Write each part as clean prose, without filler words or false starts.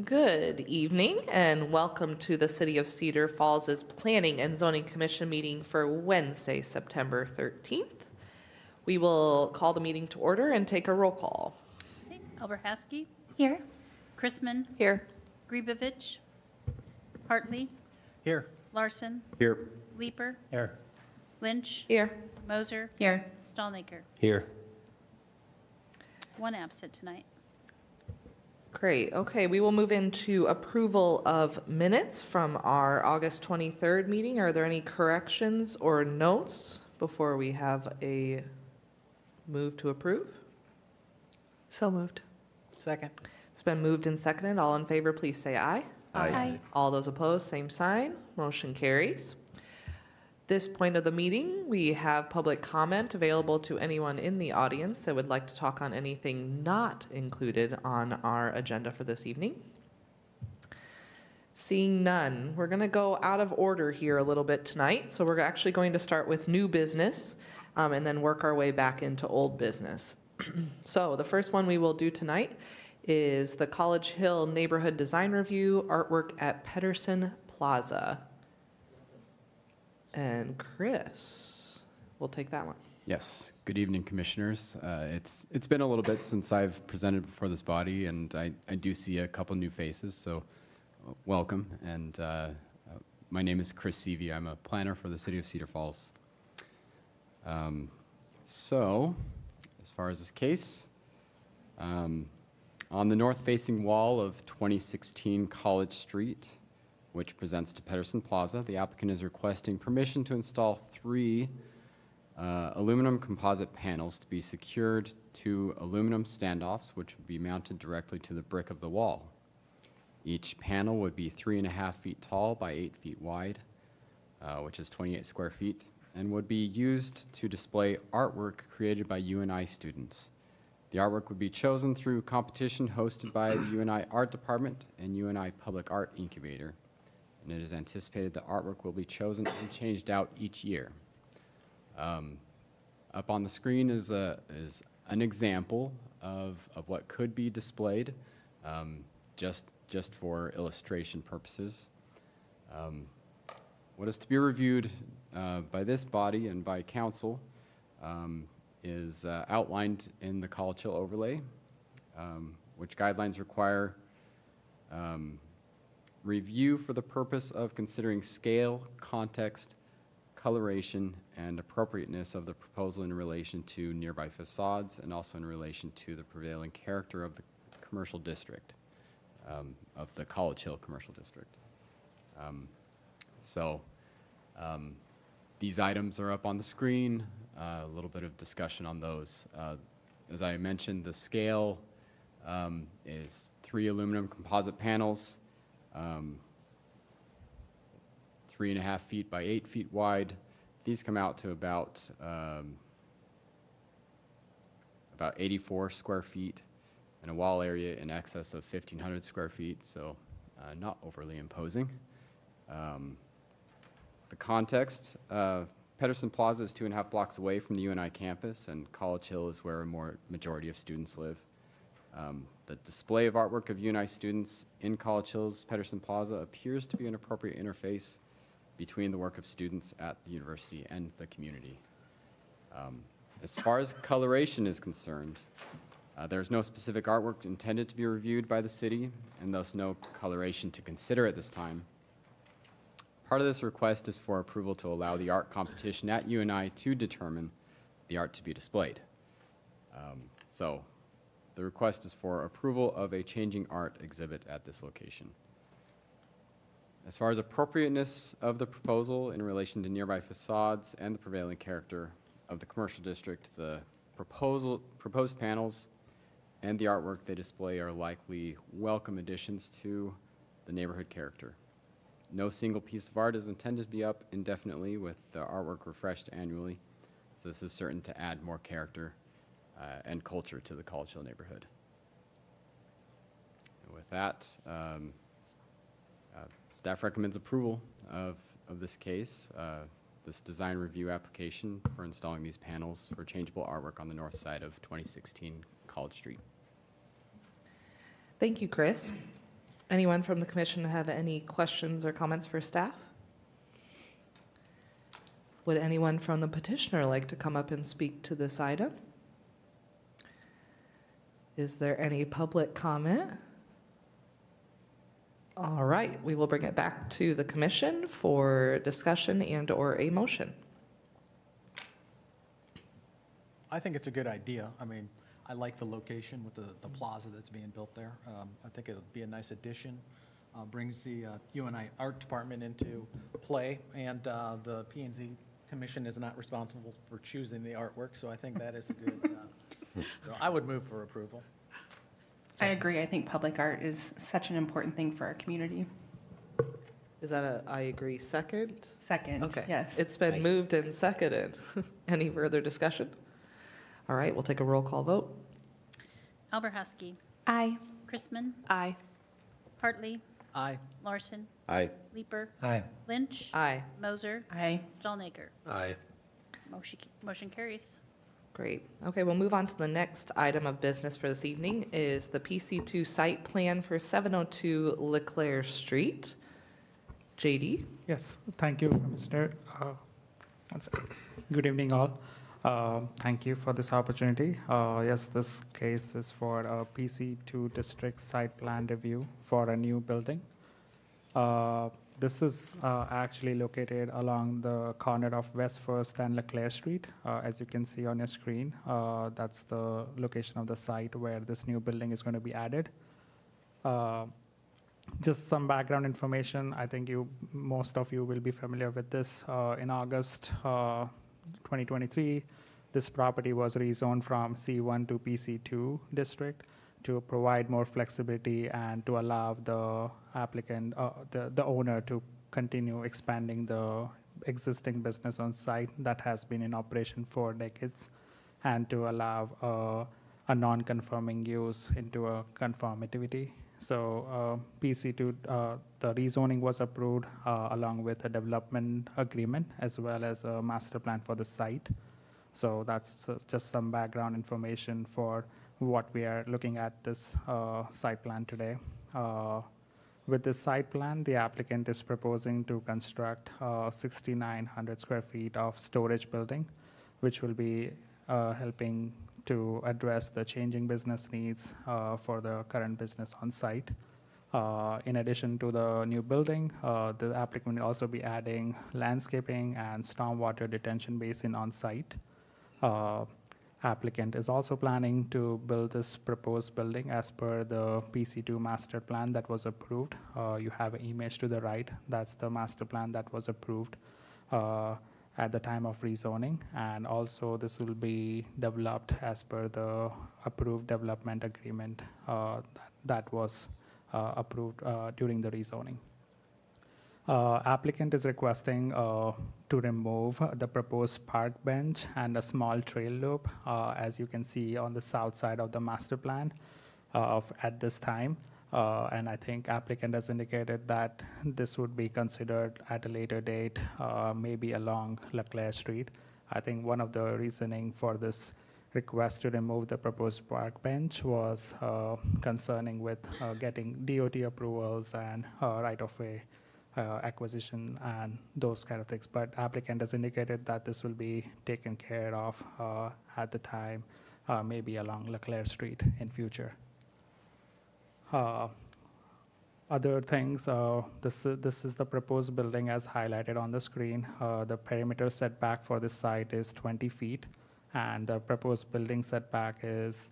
Good evening and welcome to the City of Cedar Falls' Planning and Zoning Commission meeting for Wednesday, September 13th. We will call the meeting to order and take a roll call. Okay. Alberhaski, Here. Chrisman, Here. Grebovich, Hartley, Here. Larson, Here. Leeper, Here. Lynch, Here. Moser, Here. Stallnaker. Here. One absent tonight. Great. Okay, we will move into approval of minutes from our August 23rd meeting. Are there any corrections or notes before we have a move to approve? So moved. Second. It's been moved and seconded. All in favor, please say aye. Aye. All those opposed, same sign. Motion carries. This point of the meeting, we have public comment available to anyone in the audience that would like to talk on anything not included on our agenda for this evening. Seeing none, we're going to go out of order here a little bit tonight. So we're actually going to start with new business and then work our way back into old business. So the first one we will do tonight is the College Hill Neighborhood Design Review artwork at Pedersen Plaza. And Chris will take that one. Yes. Good evening, commissioners. It's been a little bit since I've presented before this body, and I do see a couple new faces, so welcome. And my name is Chris Seavey. I'm a planner for the City of Cedar Falls. So, as far as this case, on the north-facing wall of 2016 College Street, which presents to Pedersen Plaza, the applicant is requesting permission to install 3 aluminum composite panels to be secured to aluminum standoffs, which would be mounted directly to the brick of the wall. Each panel would be 3.5 feet tall by 8 feet wide, which is 28 square feet, and would be used to display artwork created by UNI students. The artwork would be chosen through competition hosted by the UNI Art Department and UNI Public Art Incubator. And it is anticipated that artwork will be chosen and changed out each year. Up on the screen is an example of what could be displayed, just for illustration purposes. What is to be reviewed by this body and by council is outlined in the College Hill overlay, which guidelines require review for the purpose of considering scale, context, coloration, and appropriateness of the proposal in relation to nearby facades and also in relation to the prevailing character of the commercial district, of the College Hill Commercial District. These items are up on the screen, a little bit of discussion on those. As I mentioned, the scale is 3 aluminum composite panels, 3.5 feet by 8 feet wide. These come out to about 84 square feet and a wall area in excess of 1,500 square feet, so not overly imposing. The context, Pedersen Plaza is 2.5 blocks away from the UNI campus, and College Hill is where a majority of students live. The display of artwork of UNI students in College Hill's Pedersen Plaza appears to be an appropriate interface between the work of students at the university and the community. As far as coloration is concerned, there's no specific artwork intended to be reviewed by the city, and thus no coloration to consider at this time. Part of this request is for approval to allow the art competition at UNI to determine the art to be displayed. So the request is for approval of a changing art exhibit at this location. As far as appropriateness of the proposal in relation to nearby facades and the prevailing character of the commercial district, the proposed panels and the artwork they display are likely welcome additions to the neighborhood character. No single piece of art is intended to be up indefinitely, with the artwork refreshed annually, so this is certain to add more character and culture to the College Hill neighborhood. And with that, staff recommends approval of this case, this design review application for installing these panels for changeable artwork on the north side of 2016 College Street. Thank you, Chris. Anyone from the commission have any questions or comments for staff? Would anyone from the petitioner like to come up and speak to this item? Is there any public comment? All right, we will bring it back to the commission for discussion and/or a motion. I think it's a good idea. I mean, I like the location with the plaza that's being built there. I think it'll be a nice addition. Brings the UNI Art Department into play, and the P&Z Commission is not responsible for choosing the artwork, so I think that is a good, so I would move for approval. I agree. I think public art is such an important thing for our community. Is that a I agree second? Second, Okay. yes. It's been Thank moved and seconded. Any further discussion? All right, we'll take a roll call vote. Alberhusky, Aye. Chrisman, Aye. Hartley, Aye. Larson, Aye. Leeper, Aye. Lynch, Aye. Moser, Aye. Stallnaker. Aye. Motion carries. Great. Okay, we'll move on to the next item of business for this evening is the PC2 site plan for 702 Leclerc Street. JD? Yes, thank you, Commissioner. One second. Good evening, all. Thank you for this opportunity. Yes, this case is for a PC2 district site plan review for a new building. This is actually located along the corner of West First and Leclerc Street. As you can see on your screen, that's the location of the site where this new building is going to be added. Just some background information. I think most of you will be familiar with this. In August 2023, this property was rezoned from C1 to PC2 district to provide more flexibility and to allow the applicant, the owner, to continue expanding the existing business on site that has been in operation for decades, and to allow a non-conforming use into a conformity. So PC2, the rezoning was approved along with a development agreement as well as a master plan for the site. So that's just some background information for what we are looking at this site plan today. With this site plan, the applicant is proposing to construct 6,900 square feet of storage building, which will be helping to address the changing business needs for the current business on site. In addition to the new building, the applicant will also be adding landscaping and stormwater detention basin on site. Applicant is also planning to build this proposed building as per the PC2 master plan that was approved. You have an image to the right. That's the master plan that was approved at the time of rezoning. And also this will be developed as per the approved development agreement that was approved during the rezoning. Applicant is requesting to remove the proposed park bench and a small trail loop, as you can see on the south side of the master plan at this time. And I think applicant has indicated that this would be considered at a later date, maybe along Leclerc Street. I think one of the reasoning for this request to remove the proposed park bench was concerning with getting DOT approvals and right-of-way acquisition and those kind of things. But applicant has indicated that this will be taken care of at the time, maybe along Leclerc Street in future. Other things, this is the proposed building as highlighted on the screen. The perimeter setback for this site is 20 feet, and the proposed building setback is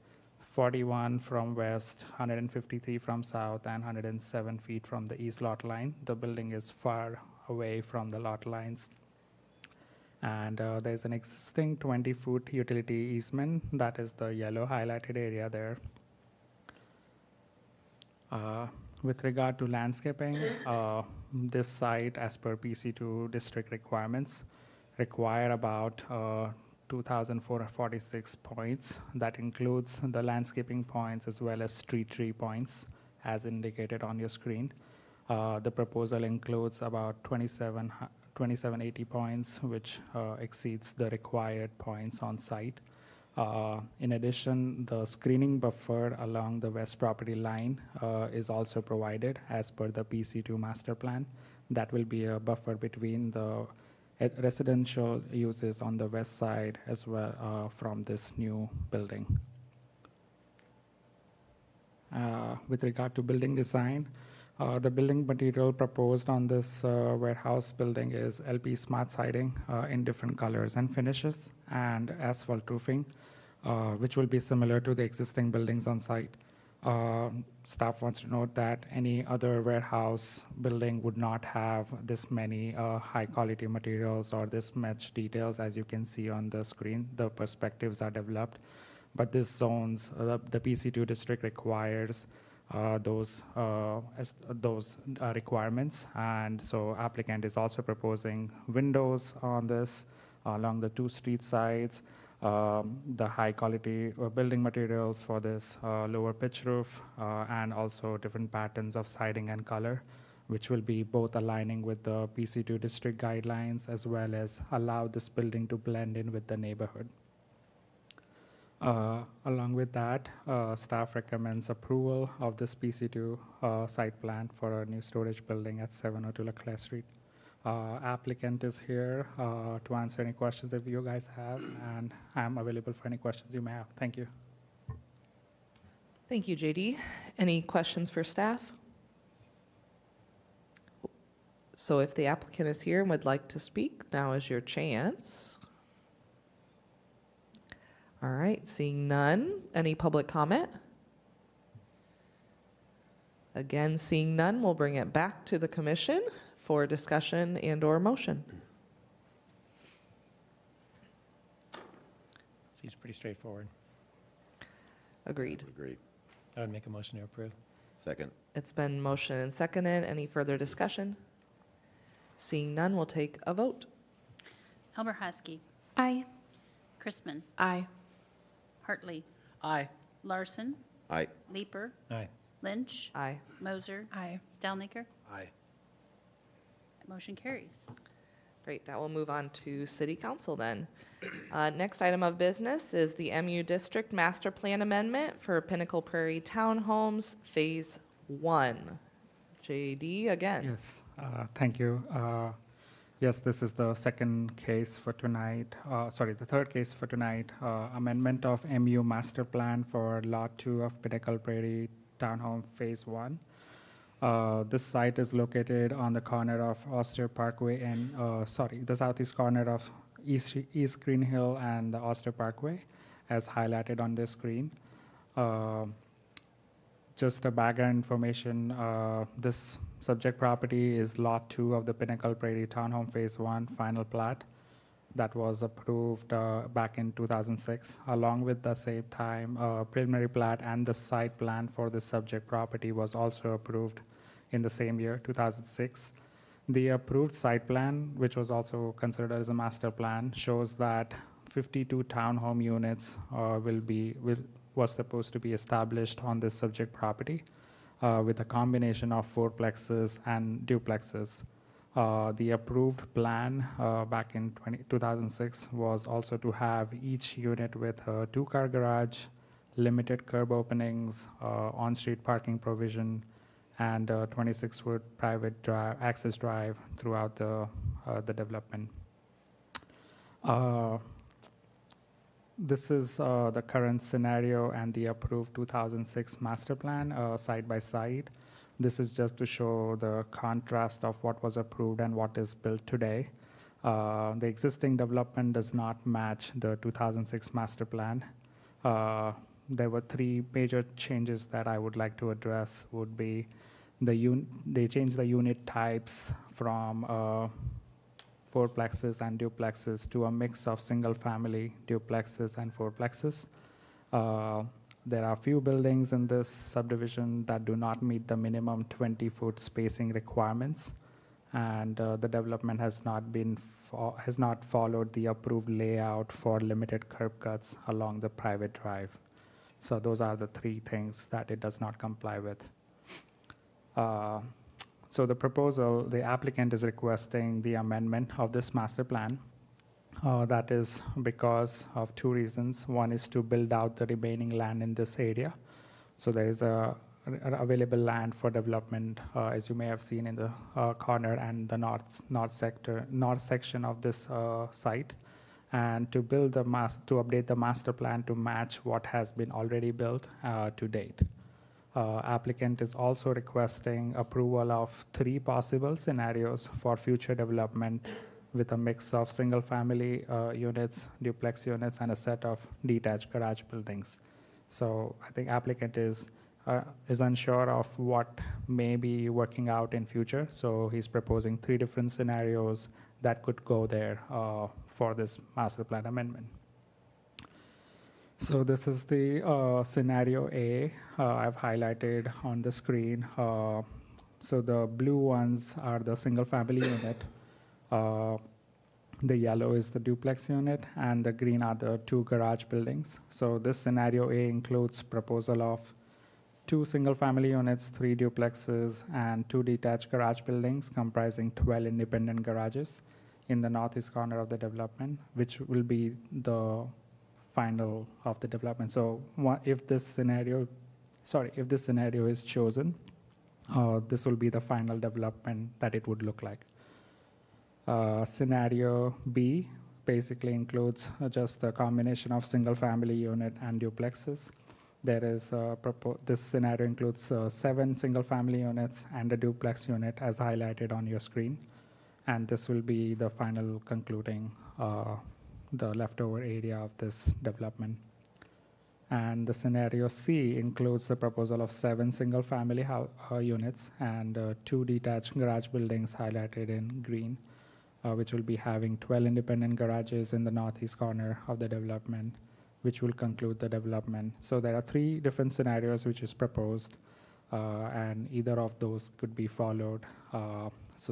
41 from west, 153 from south, and 107 feet from the east lot line. The building is far away from the lot lines. And there's an existing 20-foot utility easement. That is the yellow highlighted area there. With regard to landscaping, this site, as per PC2 district requirements, require about 2,446 points. That includes the landscaping points as well as street tree points, as indicated on your screen. The proposal includes about 2780 points, which exceeds the required points on site. In addition, the screening buffer along the west property line is also provided as per the PC2 master plan. That will be a buffer between the residential uses on the west side as well from this new building. With regard to building design, the building material proposed on this warehouse building is LP smart siding in different colors and finishes, and asphalt roofing, which will be similar to the existing buildings on site. Staff wants to note that any other warehouse building would not have this many high-quality materials or this much details. As you can see on the screen, the perspectives are developed. But this zones, the PC2 district requires those requirements, and so applicant is also proposing windows on this along the two street sides, the high quality building materials for this lower pitch roof, and also different patterns of siding and color, which will be both aligning with the PC2 district guidelines as well as allow this building to blend in with the neighborhood. Along with that, staff recommends approval of this PC2 site plan for a new storage building at 702 Leclerc Street. Applicant is here to answer any questions if you guys have, and I'm available for any questions you may have. Thank you. Thank you, JD. Any questions for staff? So if the applicant is here and would like to speak, now is your chance. All right, seeing none. Any public comment? Again, seeing none, we'll bring it back to the commission for discussion and/or motion. Seems pretty straightforward. Agreed. Agreed. I would make a motion to approve. Second. It's been motioned and seconded. Any further discussion? Seeing none, we'll take a vote. Alberhasky, Aye. Chrisman, Aye. Hartley, Aye. Larson, Aye. Leeper, Aye. Lynch, Aye. Moser, Aye. Stalnaker. Aye. Motion carries. Great, that will move on to City Council then. Next item of business is the MU District Master Plan Amendment for Pinnacle Prairie Townhomes Phase 1. JD again. Yes, thank you. Yes, this is the second case for tonight, the third case for tonight, amendment of MU master plan for Lot 2 of Pinnacle Prairie Townhome Phase 1. This site is located on the corner of Oster Parkway and, the southeast corner of East Green Hill and the Oster Parkway, as highlighted on the screen. Just a background information, this subject property is Lot 2 of the Pinnacle Prairie Townhome Phase 1 final plat that was approved back in 2006. Along with the same time, preliminary plat and the site plan for the subject property was also approved in the same year, 2006. The approved site plan, which was also considered as a master plan, shows that 52 townhome units was supposed to be established on this subject property with a combination of fourplexes and duplexes. The approved plan back in 2006 was also to have each unit with a two-car garage, limited curb openings, on-street parking provision, and 26-foot private access drive throughout the development. This is the current scenario and the approved 2006 master plan side by side. This is just to show the contrast of what was approved and what is built today. The existing development does not match the 2006 master plan. There were three major changes that I would like to address. Would be they changed the unit types from fourplexes and duplexes to a mix of single-family duplexes and fourplexes. There are few buildings in this subdivision that do not meet the minimum 20-foot spacing requirements, and the development has not followed the approved layout for limited curb cuts along the private drive. So those are the three things that it does not comply with. So the proposal, the applicant is requesting the amendment of this master plan That is because of two reasons. One is to build out the remaining land in this area. So there is available land for development, as you may have seen in the corner and the north section of this site, and to update the master plan to match what has been already built to date. Applicant is also requesting approval of 3 possible scenarios for future development with a mix of single-family units, duplex units, and a set of detached garage buildings. So I think applicant is unsure of what may be working out in future. So he's proposing 3 different scenarios that could go there for this master plan amendment. So this is the scenario A I've highlighted on the screen. So the blue ones are the single family unit. The yellow is the duplex unit, and the green are the 2 garage buildings. So this scenario A includes proposal of 2 single-family units, 3 duplexes, and 2 detached garage buildings comprising 12 independent garages in the northeast corner of the development, which will be the final of the development. So if this scenario is chosen, this will be the final development that it would look like. Scenario B basically includes just a combination of single-family unit and duplexes. There is this scenario includes 7 single-family units and a duplex unit as highlighted on your screen, and this will be the final concluding the leftover area of this development. And the scenario C includes the proposal of 7 single-family units and 2 detached garage buildings highlighted in green, which will be having 12 independent garages in the northeast corner of the development, which will conclude the development. So there are 3 different scenarios which is proposed, and either of those could be followed. So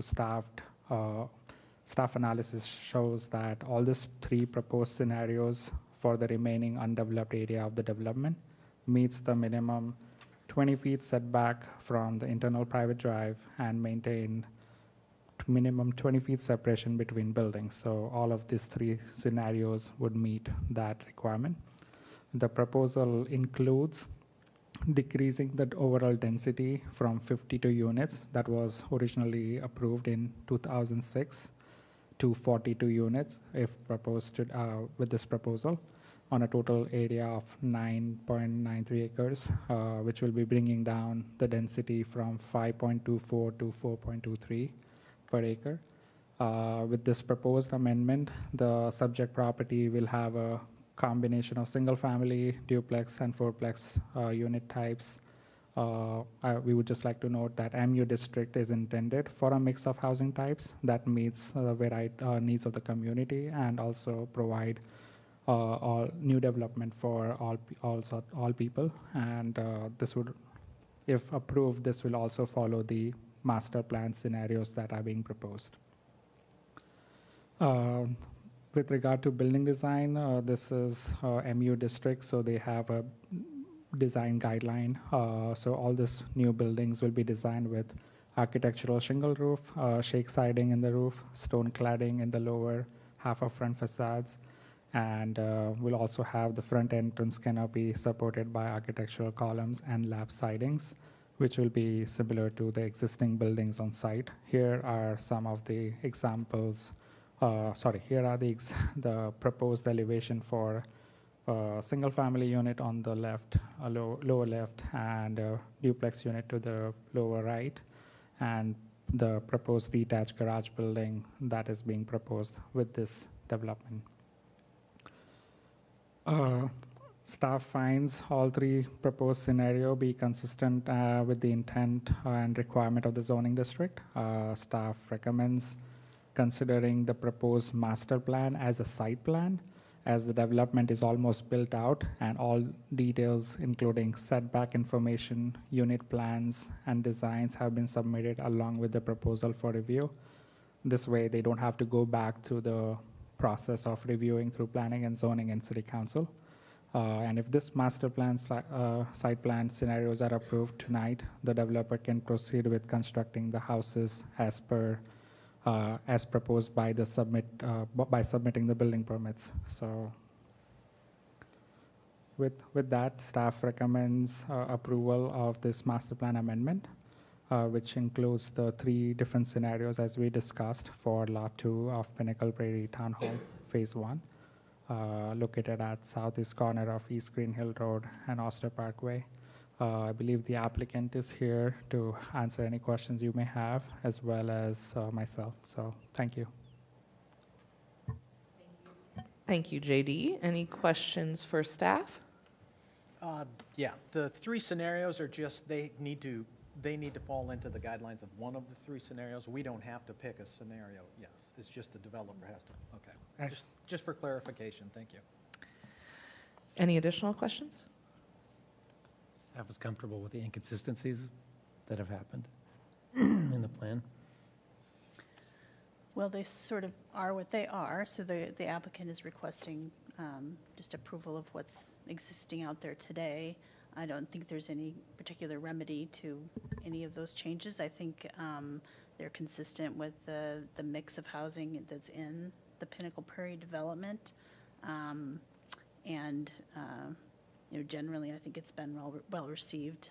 staff analysis shows that all these 3 proposed scenarios for the remaining undeveloped area of the development meets the minimum 20 feet setback from the internal private drive and maintain minimum 20 feet separation between buildings. So all of these 3 scenarios would meet that requirement. The proposal includes decreasing the overall density from 52 units that was originally approved in 2006 to 42 units if proposed with this proposal on a total area of 9.93 acres, which will be bringing down the density from 5.24 to 4.23 per acre. With this proposed amendment, the subject property will have a combination of single-family, duplex, and fourplex unit types. We would just like to note that MU district is intended for a mix of housing types that meets the varied needs of the community and also provide all new development for all people. And this would, if approved, this will also follow the master plan scenarios that are being proposed. With regard to building design, this is MU district, so they have a design guideline. So all these new buildings will be designed with architectural shingle roof, shake siding in the roof, stone cladding in the lower half of front facades, and we'll also have the front entrance canopy supported by architectural columns and lap sidings, which will be similar to the existing buildings on site. Here are some of the examples. Here are the proposed elevation for single-family unit on the left, lower left, and duplex unit to the lower right, and the proposed detached garage building that is being proposed with this development. Staff finds all 3 proposed scenario be consistent with the intent and requirement of the zoning district. Staff recommends considering the proposed master plan as a site plan, as the development is almost built out and all details including setback information, unit plans, and designs have been submitted along with the proposal for review. This way they don't have to go back through the process of reviewing through planning and zoning and city council. And if this master plan site plan scenarios are approved tonight, the developer can proceed with constructing the houses as per as proposed by the by submitting the building permits. So with that, staff recommends approval of this master plan amendment, which includes the 3 different scenarios as we discussed for Lot 2 of Pinnacle Prairie Town Hall Phase 1, located at southeast corner of East Green Hill Road and Oster Parkway. I believe the applicant is here to answer any questions you may have, as well as myself. So thank you. Thank you, JD. Any questions for staff? Yeah, the 3 scenarios are just, they need to fall into the guidelines of one of the 3 scenarios. We don't have to pick a scenario, yes. It's just the developer has to, okay. Yes. Just for clarification, thank you. Any additional questions? Staff is comfortable with the inconsistencies that have happened in the plan. Well, they sort of are what they are, so the applicant is requesting just approval of what's existing out there today. I don't think there's any particular remedy to any of those changes. I think they're consistent with the mix of housing that's in the Pinnacle Prairie development. Generally, I think it's been well received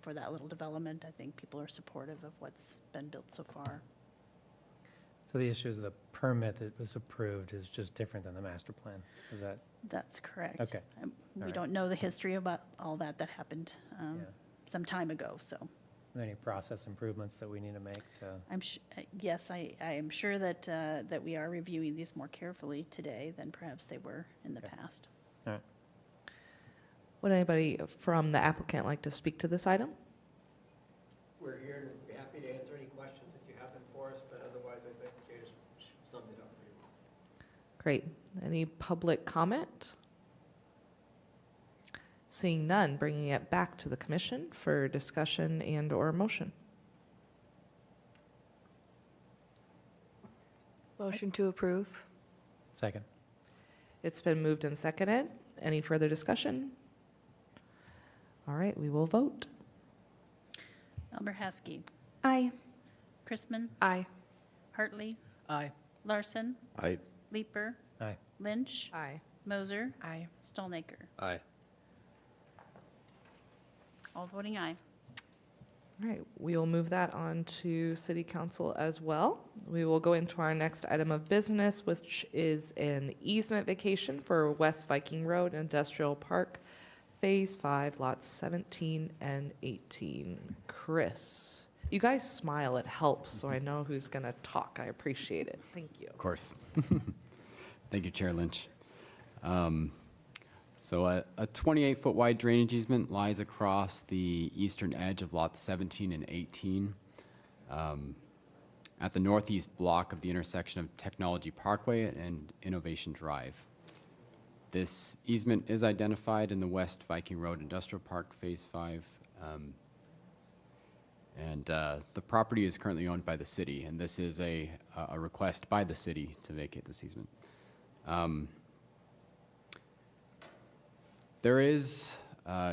for that little development. I think people are supportive of what's been built so far. So the issue is the permit that was approved is just different than the master plan. Is that, That's correct. Okay. We right. don't know the history about all that happened Yeah. some time ago, so. are there any process improvements that we need to make to? Yes, I am sure that we are reviewing these more carefully today than perhaps they were in the Okay. past. All right. Would anybody from the applicant like to speak to this item? We're here and we'd be happy to answer any questions if you have them for us, but otherwise I think Jay just summed it up pretty well. Great. Any public comment? Seeing none, bringing it back to the commission for discussion and/or motion. Motion to approve. Second. It's been moved and seconded. Any further discussion? All right, we will vote. Alberhaski, Aye. Chrisman, Aye. Hartley, Aye. Larson, Aye. Leeper, Aye. Lynch, Aye. Moser, Aye. Stolnaker. Aye. All voting aye. All right, we will move that on to City Council as well. We will go into our next item of business, which is an easement vacation for West Viking Road Industrial Park, Phase 5, lots 17 and 18. Chris, you guys smile, it helps, so I know who's going to talk. I appreciate it. Thank you. Of course. Thank you, Chair Lynch. So a 28-foot wide drainage easement lies across the eastern edge of lots 17 and 18 at the northeast block of the intersection of Technology Parkway and Innovation Drive. This easement is identified in the West Viking Road Industrial Park Phase 5. The property is currently owned by the city, and this is a request by the city to vacate this easement. There is,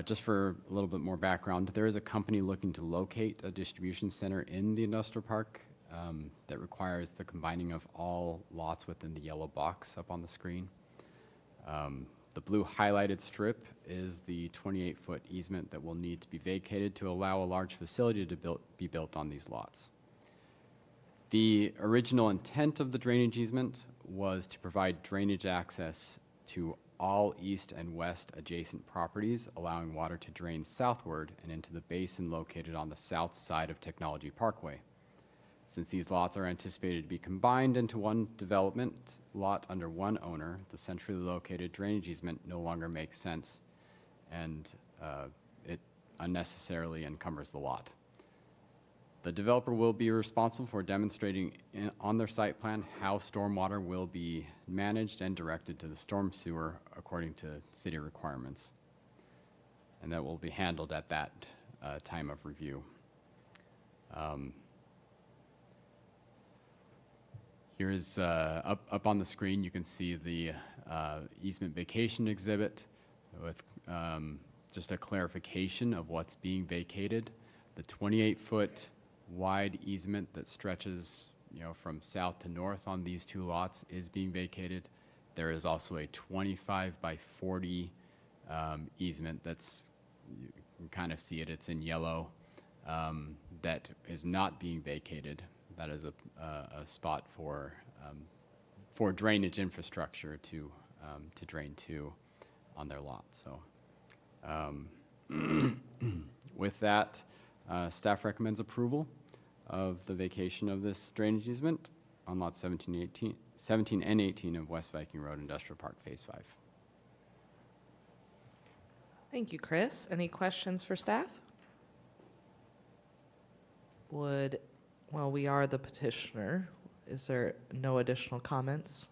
just for a little bit more background, there is a company looking to locate a distribution center in the industrial park that requires the combining of all lots within the yellow box up on the screen. The blue highlighted strip is the 28-foot easement that will need to be vacated to allow a large facility to be built on these lots. The original intent of the drainage easement was to provide drainage access to all east and west adjacent properties, allowing water to drain southward and into the basin located on the south side of Technology Parkway. Since these lots are anticipated to be combined into one development lot under one owner, the centrally located drainage easement no longer makes sense, and it unnecessarily encumbers the lot. The developer will be responsible for demonstrating on their site plan how stormwater will be managed and directed to the storm sewer according to city requirements. And that will be handled at that time of review. Here is, up on the screen, you can see the easement vacation exhibit with just a clarification of what's being vacated. The 28-foot wide easement that stretches, from south to north on these two lots is being vacated. There is also a 25 by 40 easement that's, you can kind of see it, it's in yellow, that is not being vacated. That is a spot for drainage infrastructure to drain to on their lot. So with that, staff recommends approval of the vacation of this drainage easement on lots 17 and 18 of West Viking Road Industrial Park Phase 5. Thank you, Chris. Any questions for staff? Well, we are the petitioner. Is there no additional comments?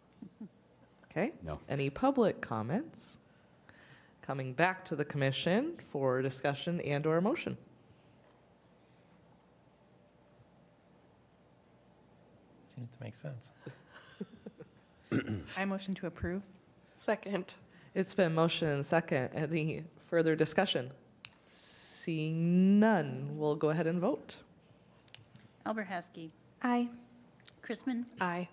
Okay. No. Any public comments? Coming back to the commission for discussion and/or motion. Seems to make sense. I motion to approve. Second. It's been motion and second. Any further discussion? Seeing none, we'll go ahead and vote. Alberhaski, Aye. Chrisman, Aye.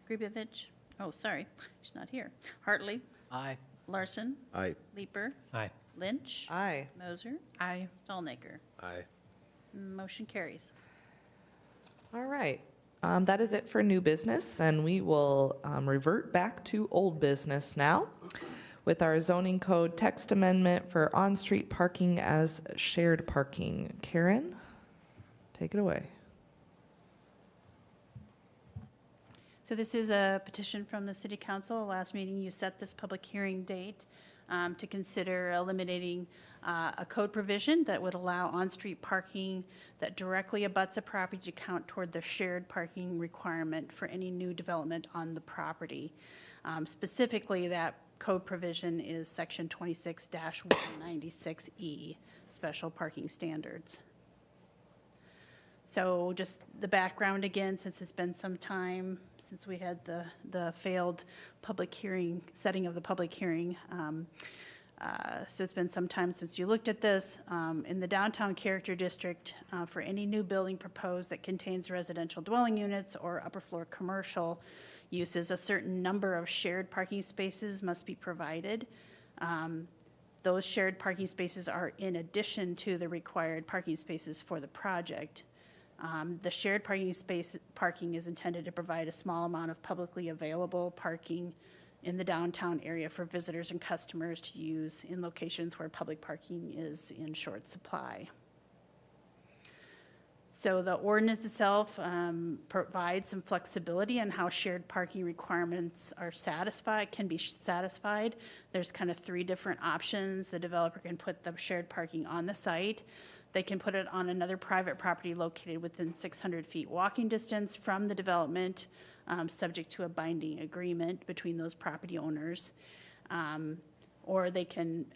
Gribevich, oh, sorry, she's not here. Hartley, Aye. Larson, Aye. Leeper, Aye. Lynch, Aye. Moser, Aye. Stallnaker. Aye. Motion carries. All right. That is it for new business, and we will revert back to old business now with our zoning code text amendment for on-street parking as shared parking. Karen, take it away. So this is a petition from the City Council. Last meeting, you set this public hearing date to consider eliminating a code provision that would allow on-street parking that directly abuts a property to count toward the shared parking requirement for any new development on the property. Specifically, that code provision is Section 26-196E, Special Parking Standards. So just the background again, since it's been some time since we had the failed public hearing, setting of the public hearing. So it's been some time since you looked at this. In the downtown character district, for any new building proposed that contains residential dwelling units or upper floor commercial uses, a certain number of shared parking spaces must be provided. Those shared parking spaces are in addition to the required parking spaces for the project. The shared parking is intended to provide a small amount of publicly available parking in the downtown area for visitors and customers to use in locations where public parking is in short supply. So the ordinance itself provides some flexibility on how shared parking requirements can be satisfied. There's kind of 3 different options. The developer can put the shared parking on the site. They can put it on another private property located within 600 feet walking distance from the development, subject to a binding agreement between those property owners. Or they can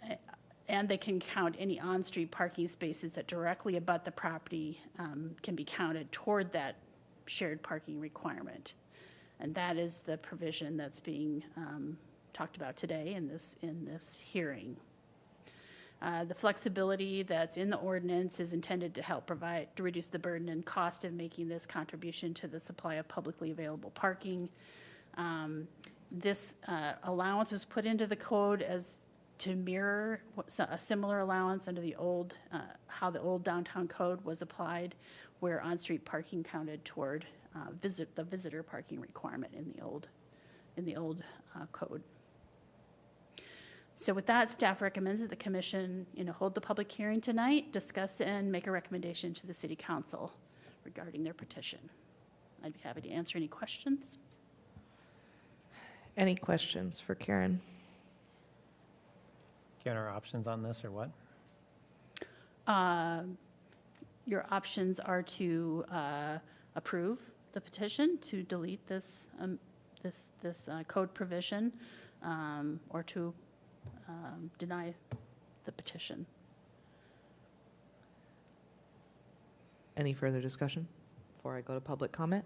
count any on-street parking spaces that directly abut the property can be counted toward that shared parking requirement. And that is the provision that's being talked about today in this hearing. The flexibility that's in the ordinance is intended to help to reduce the burden and cost of making this contribution to the supply of publicly available parking. This allowance was put into the code as to mirror a similar allowance under the old, how the old downtown code was applied, where on-street parking counted toward the visitor parking requirement in the old code. So with that, staff recommends that the commission, hold the public hearing tonight, discuss and make a recommendation to the City Council regarding their petition. I'd be happy to answer any questions. Any questions for Karen? Karen, our options on this or what? Your options are to approve the petition, to delete this code provision, or to deny the petition. Any further discussion before I go to public comment?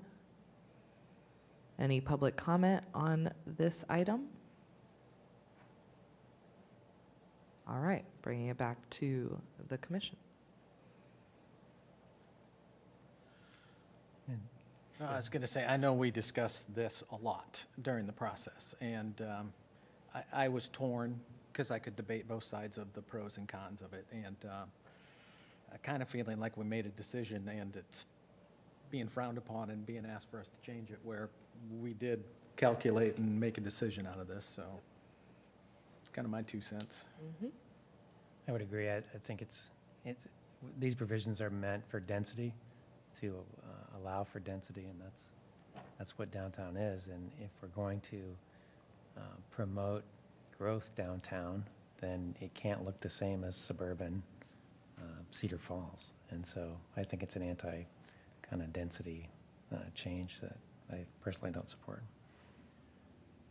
Any public comment on this item? All right, bringing it back to the commission. No, I was going to say, I know we discussed this a lot during the process, and I was torn because I could debate both sides of the pros and cons of it, and I kind of feeling like we made a decision and it's being frowned upon and being asked for us to change it, where we did calculate and make a decision out of this, so it's kind of my 2 cents. I would agree. I think these provisions are meant for density, to allow for density, and that's what downtown is. And if we're going to promote growth downtown, then it can't look the same as suburban Cedar Falls. And so I think it's an anti kind of density change that I personally don't support.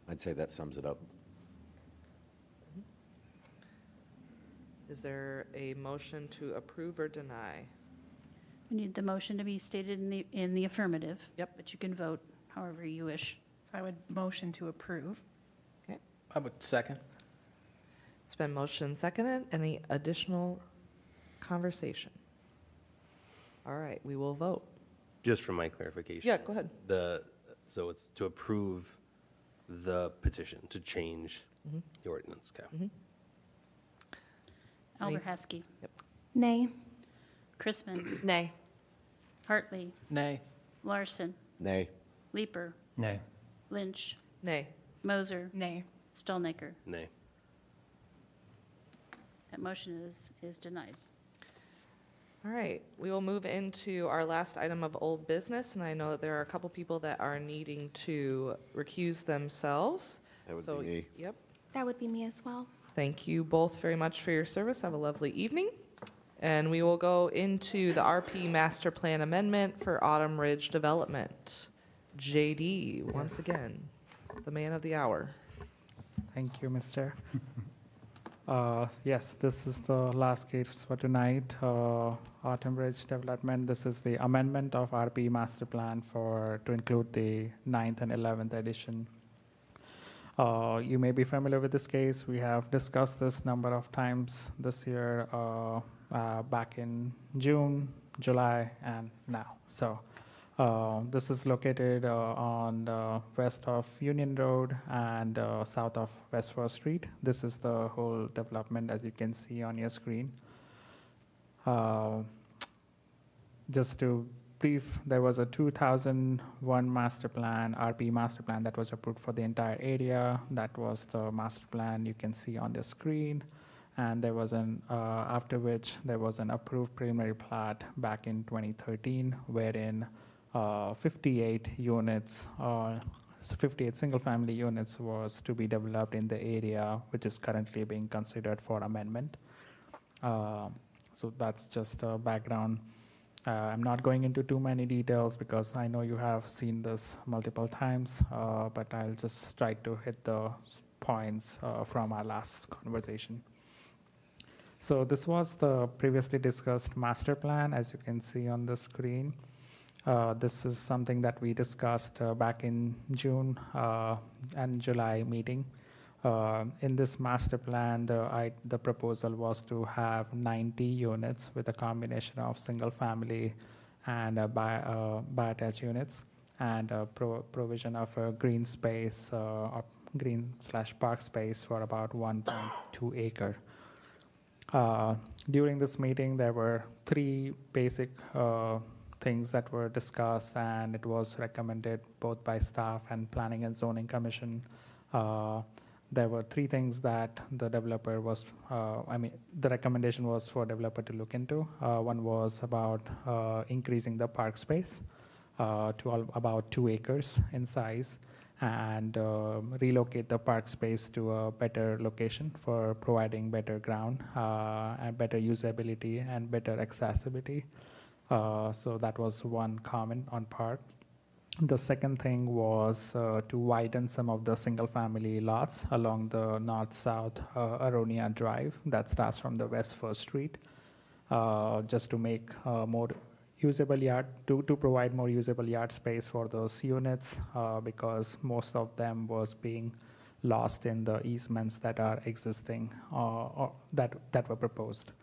I'd say that sums it up. Is there a motion to approve or deny? We need the motion to be stated in the affirmative. Yep. But you can vote however you wish. So I would motion to approve. Okay. I would second. It's been motion and seconded. Any additional conversation? All right, we will vote. Just for my clarification. Yeah, go ahead. So it's to approve the petition to change the ordinance, okay? Alberhaski. Yep. Nay. Chrisman. Nay. Hartley. Nay. Larson. Nay. Leeper. Nay. Lynch. Nay. Moser. Nay. Stolnaker. Nay. That motion is denied. All right, we will move into our last item of old business, and I know that there are a couple people that are needing to recuse themselves. That would So, be me. Yep. That would be me as well. Thank you both very much for your service. Have a lovely evening. And we will go into the RP Master Plan Amendment for Autumn Ridge Development. JD, once again, the man of the hour. Thank you, Mr. Yes, this is the last case for tonight. Autumn Ridge Development. This is the amendment of RP Master Plan to include the 9th and 11th edition. You may be familiar with this case. We have discussed this number of times this year, back in June, July, and now. So this is located on the west of Union Road and south of West 1st Street. This is the whole development, as you can see on your screen. Just to brief, there was a 2001 master plan, RP master plan, that was approved for the entire area. That was the master plan you can see on the screen. And there was after which there was an approved preliminary plat back in 2013, wherein 58 units, 58 single-family units was to be developed in the area, which is currently being considered for amendment. So that's just a background. I'm not going into too many details because I know you have seen this multiple times, but I'll just try to hit the points from our last conversation. So this was the previously discussed master plan, as you can see on the screen. This is something that we discussed back in June and July meeting. In this master plan, the proposal was to have 90 units with a combination of single family and bi-attached units, and provision of a green space, or green/park space for about 1.2 acre. During this meeting, there were 3 basic things that were discussed, and it was recommended both by staff and Planning and Zoning Commission. There were 3 things that the developer was, the recommendation was for developer to look into. One was about increasing the park space to about 2 acres in size, and relocate the park space to a better location for providing better ground and better usability and better accessibility. So that was one comment on park. The second thing was to widen some of the single-family lots along the north-south Aronia Drive that starts from the West 1st Street, just to make more usable yard, to provide more usable yard space for those units, because most of them was being lost in the easements that are existing or that were proposed.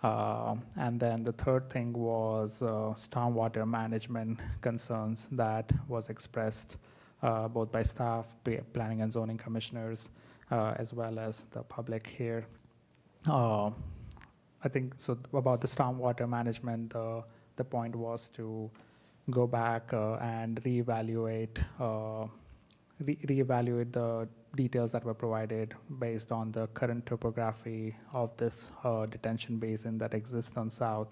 And then the third thing was stormwater management concerns that was expressed both by staff, planning and zoning commissioners, as well as the public here. I think so about the stormwater management, the point was to go back and reevaluate the details that were provided based on the current topography of this detention basin that exists on south,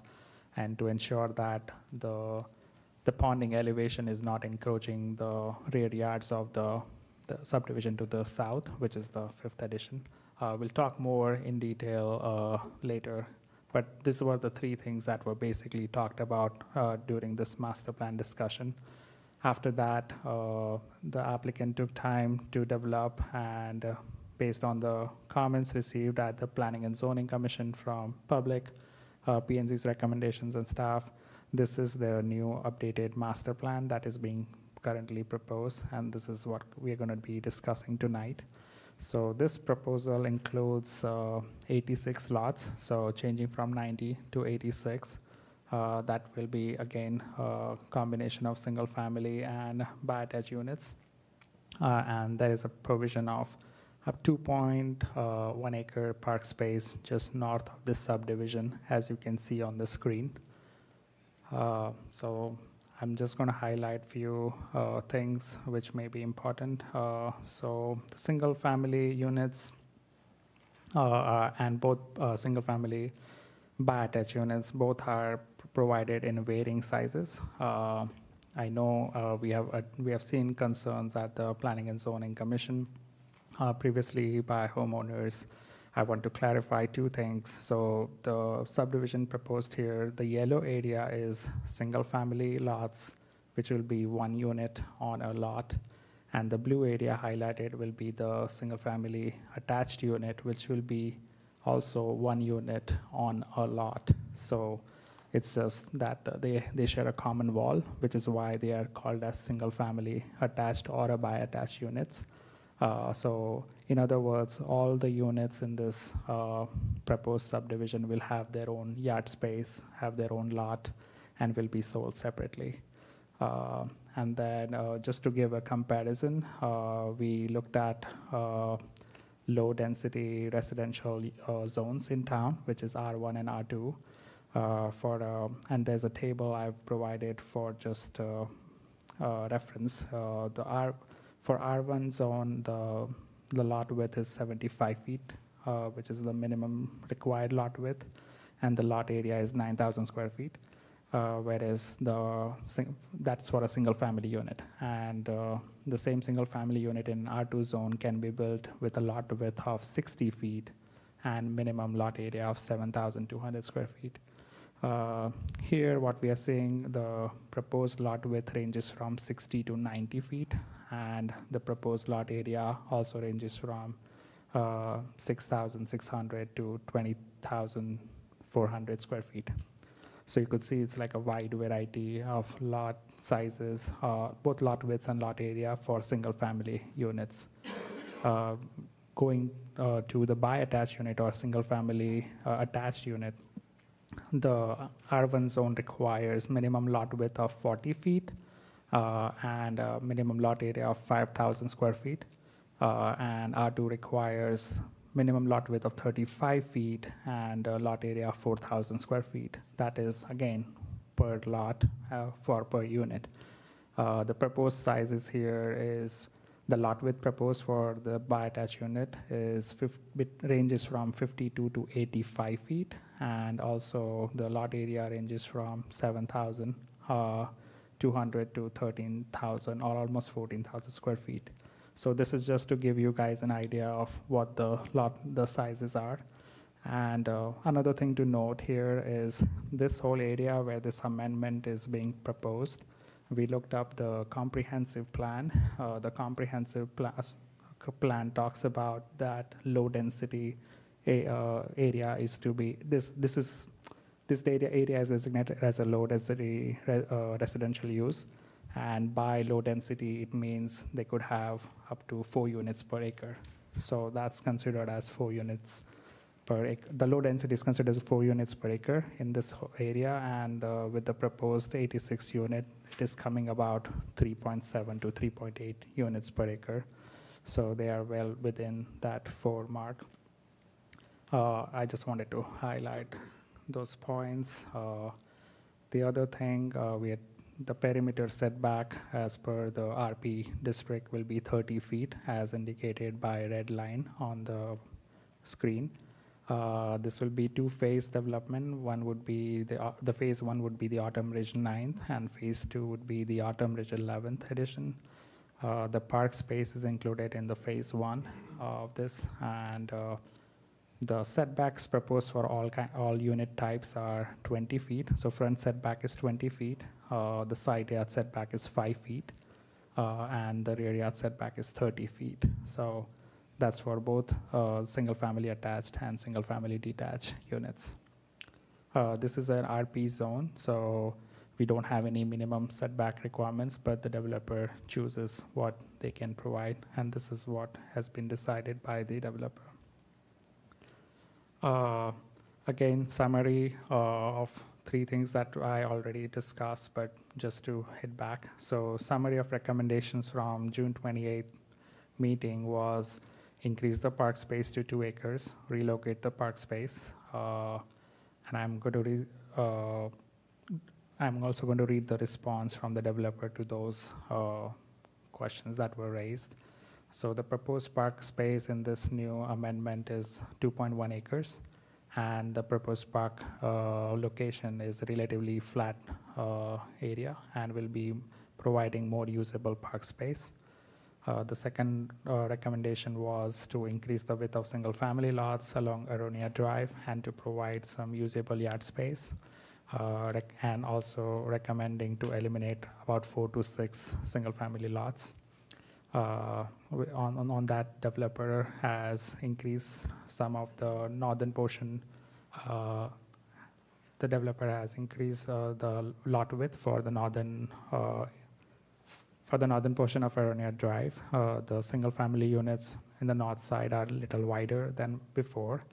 and to ensure that the ponding elevation is not encroaching the rear yards of the subdivision to the south, which is the fifth addition. We'll talk more in detail later, but these were the three things that were basically talked about during this master plan discussion. After that, the applicant took time to develop, and based on the comments received at the Planning and Zoning Commission from public, P&Z's recommendations and staff, this is their new updated master plan that is being currently proposed, and this is what we're going to be discussing tonight. So this proposal includes 86 lots, so changing from 90 to 86. That will be, again, a combination of single family and bi-attached units. And there is a provision of a 2.1 acre park space just north of this subdivision, as you can see on the screen. So I'm just going to highlight few things which may be important. So the single family units and both single family bi-attached units both are provided in varying sizes. I know we have seen concerns at the Planning and Zoning Commission previously by homeowners. I want to clarify two things. So the subdivision proposed here, the yellow area is single family lots, which will be 1 unit on a lot. And the blue area highlighted will be the single family attached unit, which will be also 1 unit on a lot. So it's just that they share a common wall, which is why they are called as single family attached or a bi-attached units. So in other words, all the units in this proposed subdivision will have their own yard space, have their own lot, and will be sold separately. And then just to give a comparison, we looked at low density residential zones in town, which is R1 and R2. And there's a table I've provided for just reference. For R1 zone, the lot width is 75 feet, which is the minimum required lot width, and the lot area is 9,000 square feet, whereas that's for a single family unit. And the same single family unit in R2 zone can be built with a lot width of 60 feet and minimum lot area of 7,200 square feet. Here, what we are seeing, the proposed lot width ranges from 60 to 90 feet, and the proposed lot area also ranges from 6,600 to 20,400 square feet. So you could see it's like a wide variety of lot sizes, both lot widths and lot area for single family units. Going to the bi-attached unit or single family attached unit, the R1 zone requires minimum lot width of 40 feet and a minimum lot area of 5,000 square feet. And R2 requires minimum lot width of 35 feet and a lot area of 4,000 square feet. That is, again, per lot per unit. The proposed sizes here is the lot width proposed for the bi-attached unit is ranges from 52 to 85 feet, and also the lot area ranges from 7,200 to 13,000 or almost 14,000 square feet. So this is just to give you guys an idea of what the sizes are. And another thing to note here is this whole area where this amendment is being proposed. We looked up the comprehensive plan. The comprehensive plan talks about that low density area is to be this area is designated as a low density residential use, and by low density it means they could have up to 4 units per acre. So that's considered as 4 units per acre. The low density is considered as 4 units per acre in this area, and with the proposed 86 unit, it is coming about 3.7 to 3.8 units per acre. So they are well within that 4 mark. I just wanted to highlight those points. The other thing, the perimeter setback as per the RP district will be 30 feet as indicated by a red line on the screen. This will be 2-phase development. One would be the phase 1 would be the Autumn Ridge 9th, and phase 2 would be the Autumn Ridge 11th edition. The park space is included in the phase 1 of this, and the setbacks proposed for all unit types are 20 feet. So front setback is 20 feet. The side yard setback is 5 feet, and the rear yard setback is 30 feet. So that's for both single-family attached and single-family detached units. This is an RP zone, so we don't have any minimum setback requirements, but the developer chooses what they can provide, and this is what has been decided by the developer. Again, summary of 3 things that I already discussed, but just to hit back. So summary of recommendations from June 28th meeting was increase the park space to 2 acres, relocate the park space, and I'm also going to read the response from the developer to those questions that were raised. So the proposed park space in this new amendment is 2.1 acres, and the proposed park location is relatively flat area and will be providing more usable park space. The second recommendation was to increase the width of single-family lots along Aronia Drive and to provide some usable yard space, and also recommending to eliminate about 4 to 6 single-family lots. On that, developer has increased some of the northern portion. The developer has increased the lot width for the northern portion of Aronia Drive. The single-family units in the north side are a little wider than before,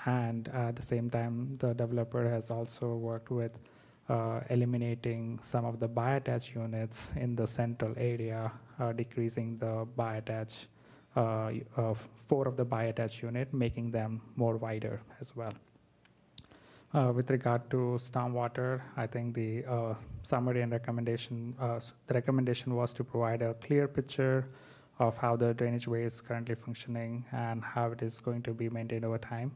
and at the same time, the developer has also worked with eliminating some of the bi-attached units in the central area, decreasing the bi-attached, 4 of the bi-attached unit, making them more wider as well. With regard to stormwater, I think the summary and recommendation, the recommendation was to provide a clear picture of how the drainage way is currently functioning and how it is going to be maintained over time,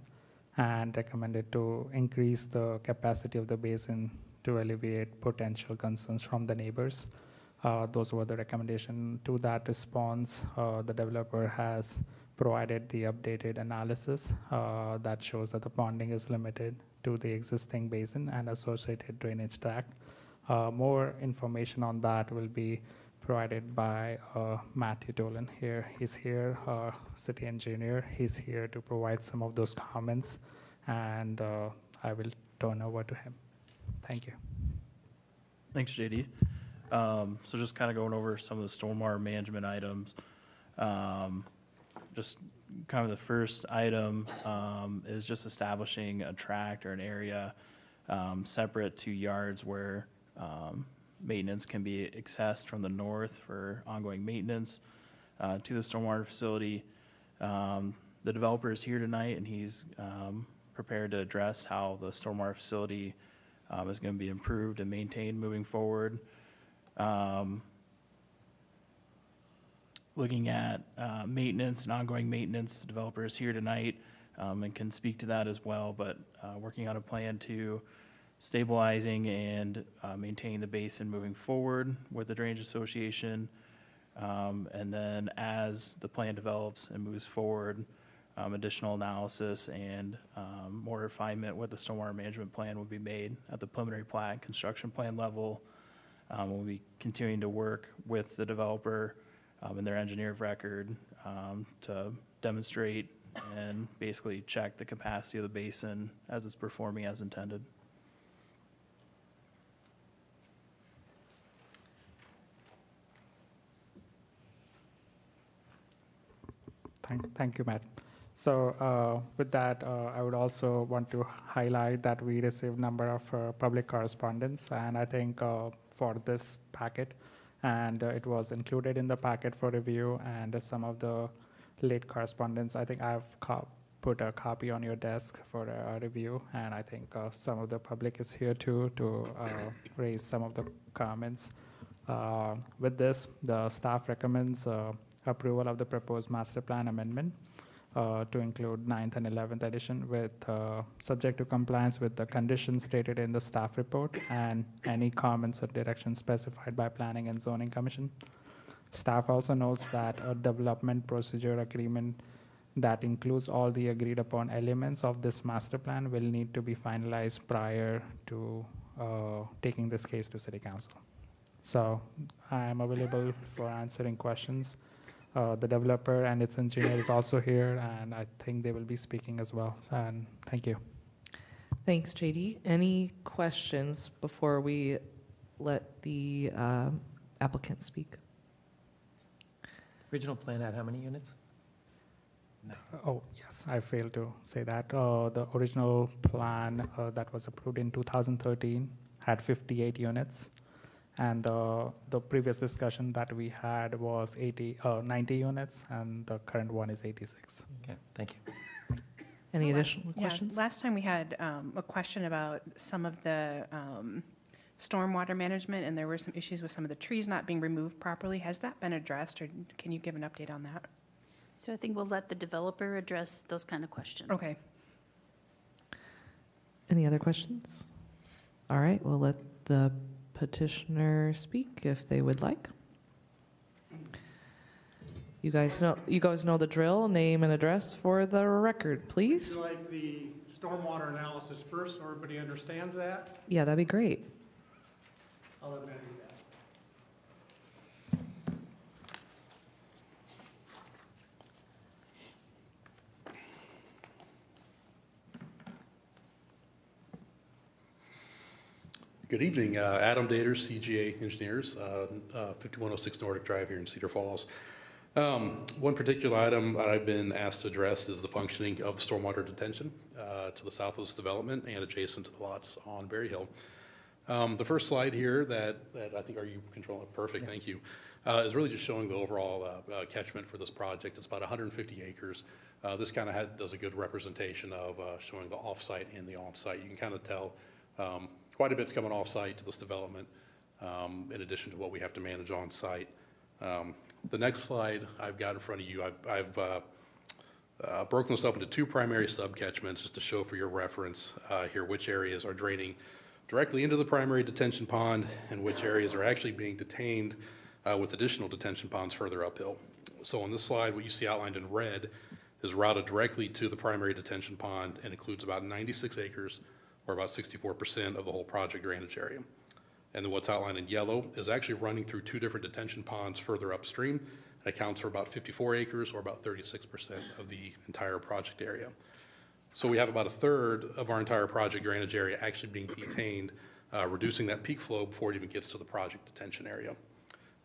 and recommended to increase the capacity of the basin to alleviate potential concerns from the neighbors. Those were the recommendation. To that response, the developer has provided the updated analysis that shows that the ponding is limited to the existing basin and associated drainage tract. More information on that will be provided by Matthew Dolan here. He's here, city engineer. He's here to provide some of those comments, and I will turn over to him. Thank you. Thanks, JD. So just kind of going over some of the stormwater management items. Just kind of the first item is just establishing a tract or an area separate to yards where maintenance can be accessed from the north for ongoing maintenance to the stormwater facility. The developer is here tonight, and he's prepared to address how the stormwater facility is going to be improved and maintained moving forward. Looking at maintenance and ongoing maintenance, the developer is here tonight and can speak to that as well, but working on a plan to stabilizing and maintain the basin moving forward with the Drainage Association. And then as the plan develops and moves forward, additional analysis and more refinement with the stormwater management plan will be made at the preliminary plat and construction plan level. We'll be continuing to work with the developer and their engineer of record to demonstrate and basically check the capacity of the basin as it's performing as intended. Thank you, Matt. So with that, I would also want to highlight that we received number of public correspondence, and I think for this packet, and it was included in the packet for review, and some of the late correspondence, I think I've put a copy on your desk for a review, and I think some of the public is here too to raise some of the comments. With this, the staff recommends approval of the proposed master plan amendment to include 9th and 11th edition with subject to compliance with the conditions stated in the staff report and any comments or directions specified by Planning and Zoning Commission. Staff also notes that a development procedure agreement that includes all the agreed upon elements of this master plan will need to be finalized prior to taking this case to City Council. So I am available for answering questions. The developer and its engineer is also here, and I think they will be speaking as well. And thank you. Thanks, JD. Any questions before we let the applicant speak? Original plan had how many units? Oh, yes, I failed to say that. The original plan that was approved in 2013 had 58 units. And the previous discussion that we had was 90 units, and the current one is 86. Okay, thank you. Any additional questions? Last time we had a question about some of the stormwater management, and there were some issues with some of the trees not being removed properly. Has that been addressed, or can you give an update on that? So I think we'll let the developer address those kind of questions. Okay. Any other questions? All right, we'll let the petitioner speak if they would like. You guys know the drill. Name and address for the record, please. Would you like the stormwater analysis first so everybody understands that? Yeah, that'd be great. I'll let Matt do that. Good evening, Adam Dater, CGA Engineers, 5106 Nordic Drive here in Cedar Falls. One particular item that I've been asked to address is the functioning of the stormwater detention to the south of this development and adjacent to the lots on Berry Hill. The first slide here that I think, are you controlling? Perfect, thank you, is really just showing the overall catchment for this project. It's about 150 acres. This kind of does a good representation of showing the off-site and the on-site. You can kind of tell quite a bit's coming off-site to this development, in addition to what we have to manage on-site. The next slide I've got in front of you, I've broken this up into two primary subcatchments just to show for your reference here which areas are draining directly into the primary detention pond and which areas are actually being detained with additional detention ponds further uphill. So on this slide, what you see outlined in red is routed directly to the primary detention pond and includes about 96 acres, or about 64% of the whole project drainage area. And then what's outlined in yellow is actually running through two different detention ponds further upstream and accounts for about 54 acres, or about 36% of the entire project area. So we have about a third of our entire project drainage area actually being detained, reducing that peak flow before it even gets to the project detention area.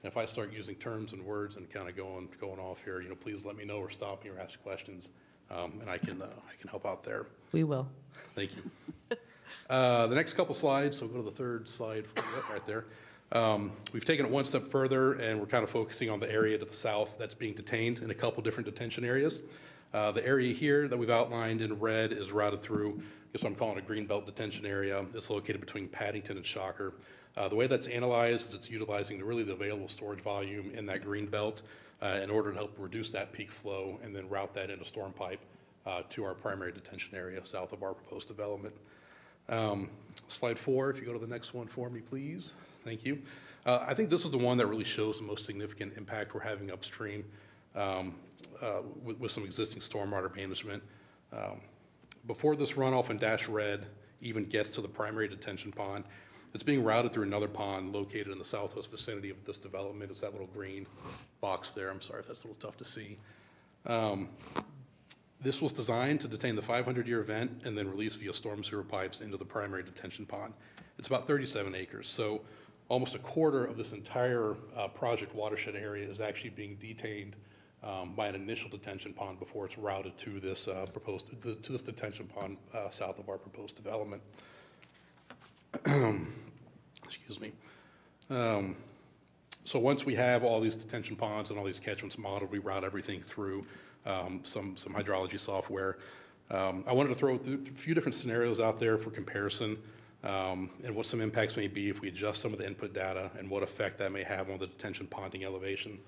And if I start using terms and words and kind of going off here, please let me know or stop me or ask questions, and I can help out there. We will. Thank you. The next couple slides, so we'll go to the third slide right there. We've taken it one step further, and we're kind of focusing on the area to the south that's being detained in a couple different detention areas. The area here that we've outlined in red is routed through, I guess I'm calling a greenbelt detention area. It's located between Paddington and Shocker. The way that's analyzed is it's utilizing the available storage volume in that greenbelt in order to help reduce that peak flow and then route that into storm pipe to our primary detention area south of our proposed development. Slide 4, if you go to the next one for me, please. Thank you. I think this is the one that really shows the most significant impact we're having upstream with some existing stormwater management. Before this runoff in dash red even gets to the primary detention pond, it's being routed through another pond located in the southwest vicinity of this development. It's that little green box there. I'm sorry if that's a little tough to see. This was designed to detain the 500-year event and then release via storm sewer pipes into the primary detention pond. It's about 37 acres, so almost a quarter of this entire project watershed area is actually being detained by an initial detention pond before it's routed to this to this detention pond south of our proposed development. Excuse me. So once we have all these detention ponds and all these catchments modeled, we route everything through some hydrology software. I wanted to throw a few different scenarios out there for comparison, and what some impacts may be if we adjust some of the input data and what effect that may have on the detention ponding elevation.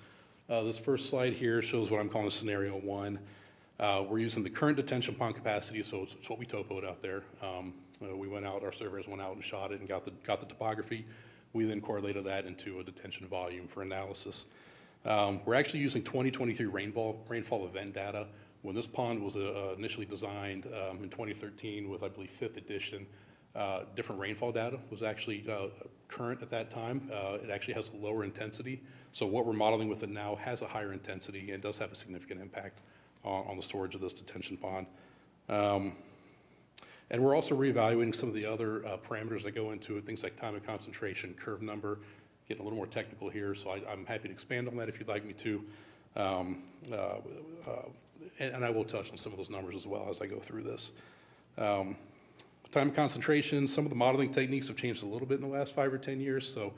This first slide here shows what I'm calling scenario 1. We're using the current detention pond capacity, so it's what we topoed out there. We went out, our surveyors went out and shot it and got the topography. We then correlated that into a detention volume for analysis. We're actually using 2023 rainfall event data. When this pond was initially designed in 2013 with, I believe, 5th edition, different rainfall data was actually current at that time. It actually has a lower intensity. So what we're modeling with it now has a higher intensity and does have a significant impact on the storage of this detention pond. And we're also reevaluating some of the other parameters that go into it, things like time of concentration, curve number, getting a little more technical here, so I'm happy to expand on that if you'd like me to. And I will touch on some of those numbers as well as I go through this. Time of concentration, some of the modeling techniques have changed a little bit in the last 5 or 10 years, so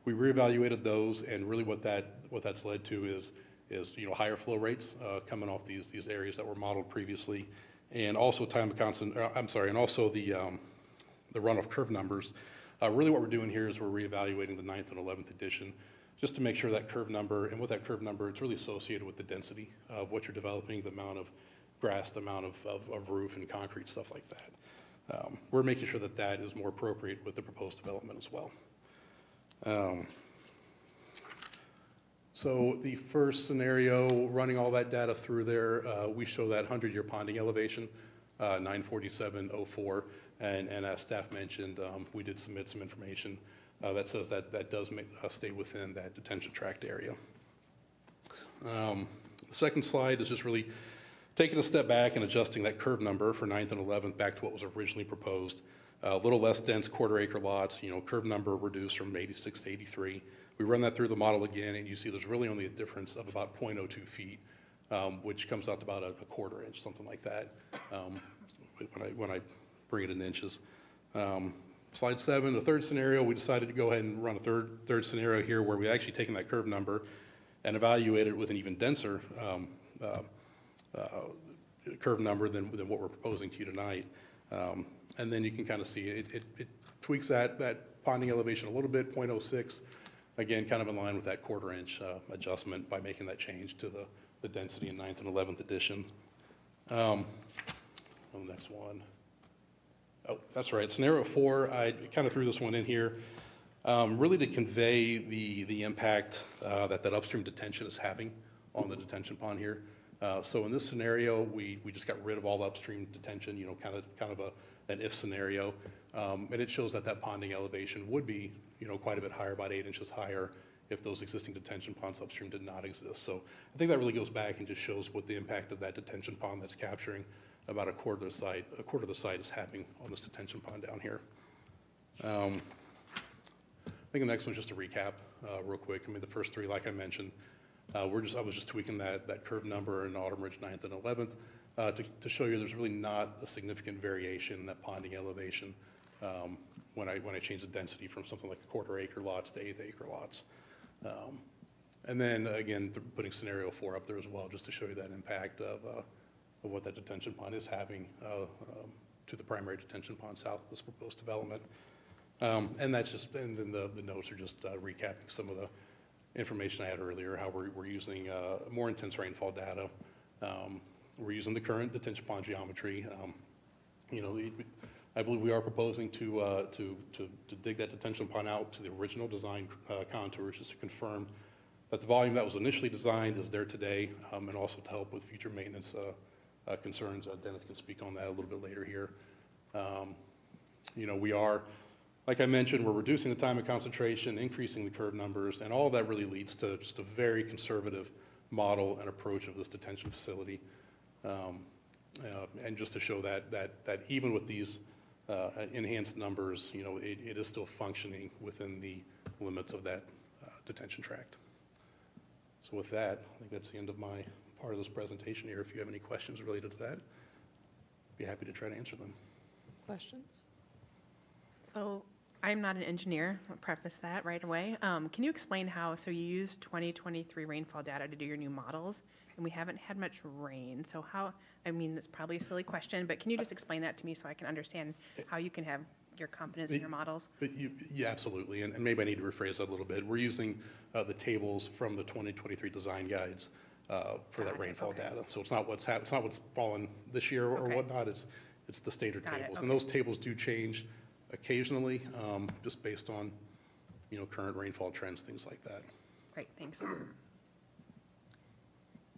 we reevaluated those, and really what that's led to is higher flow rates coming off these areas that were modeled previously, and also and also the runoff curve numbers. Really what we're doing here is we're reevaluating the 9th and 11th edition just to make sure that curve number, and with that curve number, it's really associated with the density of what you're developing, the amount of grass, the amount of roof and concrete, stuff like that. We're making sure that that is more appropriate with the proposed development as well. So the first scenario, running all that data through there, we show that 100-year ponding elevation, 947.04, and as staff mentioned, we did submit some information that says that does stay within that detention tract area. The second slide is just really taking a step back and adjusting that curve number for 9th and 11th back to what was originally proposed. A little less dense quarter-acre lots, curve number reduced from 86 to 83. We run that through the model again, and you see there's really only a difference of about 0.02 feet, which comes out to about a quarter inch, something like that, when I bring it in inches. Slide 7, the third scenario, we decided to go ahead and run a third scenario here where we actually taken that curve number and evaluated it with an even denser curve number than what we're proposing to you tonight. And then you can kind of see it tweaks that ponding elevation a little bit, 0.06. Again, kind of in line with that quarter-inch adjustment by making that change to the density in 9th and 11th edition. On the next one. Oh, that's right. Scenario 4, I kind of threw this one in here, really to convey the impact that upstream detention is having on the detention pond here. So in this scenario, we just got rid of all upstream detention, kind of an if scenario, and it shows that ponding elevation would be, quite a bit higher, about 8 inches higher, if those existing detention ponds upstream did not exist. So I think that really goes back and just shows what the impact of that detention pond that's capturing about a quarter of the site is having on this detention pond down here. I think the next one's just a recap, real quick. I mean, the first 3, like I mentioned, I was just tweaking that curve number in Autumn Ridge 9th and 11th to show you there's really not a significant variation in that ponding elevation when I change the density from something like a quarter-acre lots to 1/8-acre lots. And then again, putting scenario 4 up there as well, just to show you that impact of what that detention pond is having to the primary detention pond south of this proposed development. And then the notes are just recapping some of the information I had earlier, how we're using more intense rainfall data. We're using the current detention pond geometry. I believe we are proposing to dig that detention pond out to the original design contours, just to confirm that the volume that was initially designed is there today, and also to help with future maintenance concerns. Dennis can speak on that a little bit later here. We are, like I mentioned, we're reducing the time of concentration, increasing the curve numbers, and all of that really leads to just a very conservative model and approach of this detention facility. And just to show that even with these enhanced numbers, it is still functioning within the limits of that detention tract. So with that, I think that's the end of my part of this presentation here. If you have any questions related to that, I'd be happy to try to answer them. Questions? So I'm not an engineer, I'll preface that right away. Can you explain how, so you used 2023 rainfall data to do your new models, and we haven't had much rain, so how, I mean, it's probably a silly question, but can you just explain that to me so I can understand how you can have your confidence in your models? Yeah, absolutely, and maybe I need to rephrase that a little bit. We're using the tables from the 2023 design guides for that rainfall data. So it's not what's fallen this year or whatnot, it's the stated tables. And those tables do change occasionally, just based on, current rainfall trends, things like that. Great, thanks.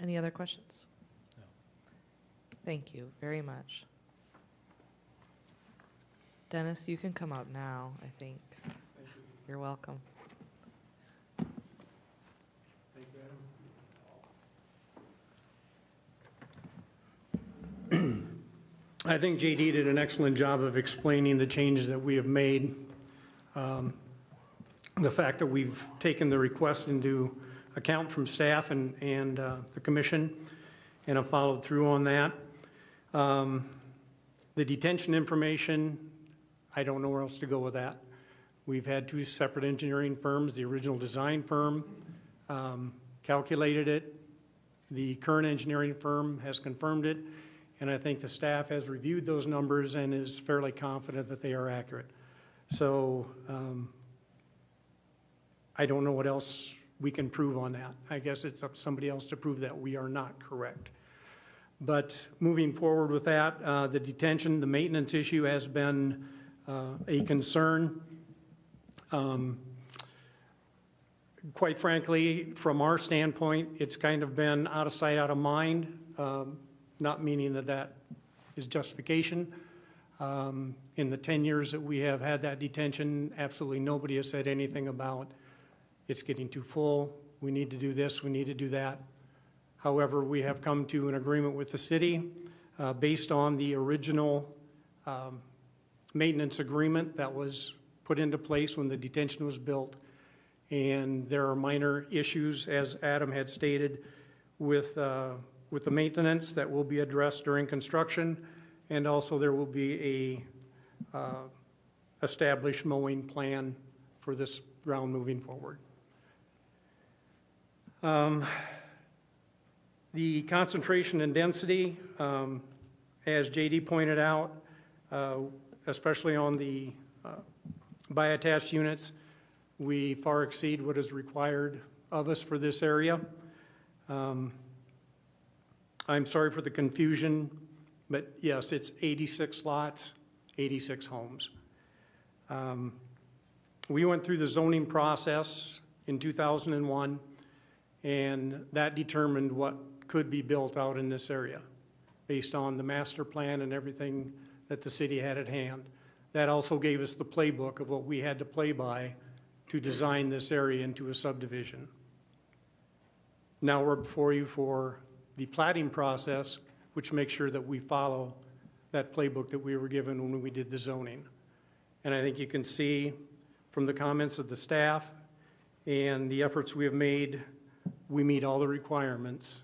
Any other questions? No. Thank you very much. Dennis, you can come up now, I think. Thank you. You're welcome. Thank you, Adam. I think JD did an excellent job of explaining the changes that we have made. The fact that we've taken the request into account from staff and the commission and have followed through on that. The detention information, I don't know where else to go with that. We've had two separate engineering firms. The original design firm calculated it. The current engineering firm has confirmed it. And I think the staff has reviewed those numbers and is fairly confident that they are accurate. So I don't know what else we can prove on that. I guess it's up to somebody else to prove that we are not correct. But moving forward with that, the detention, the maintenance issue has been a concern. Quite frankly, from our standpoint, it's kind of been out of sight, out of mind, not meaning that that is justification. In the 10 years that we have had that detention, absolutely nobody has said anything about it's getting too full, we need to do this, we need to do that. However, we have come to an agreement with the city based on the original maintenance agreement that was put into place when the detention was built. And there are minor issues, as Adam had stated, with the maintenance that will be addressed during construction, and also there will be a established mowing plan for this ground moving forward. The concentration and density, as JD pointed out, especially on the bi-attached units, we far exceed what is required of us for this area. I'm sorry for the confusion, but yes, it's 86 lots, 86 homes. We went through the zoning process in 2001, and that determined what could be built out in this area based on the master plan and everything that the city had at hand. That also gave us the playbook of what we had to play by to design this area into a subdivision. Now we're before you for the platting process, which makes sure that we follow that playbook that we were given when we did the zoning. And I think you can see from the comments of the staff and the efforts we have made, we meet all the requirements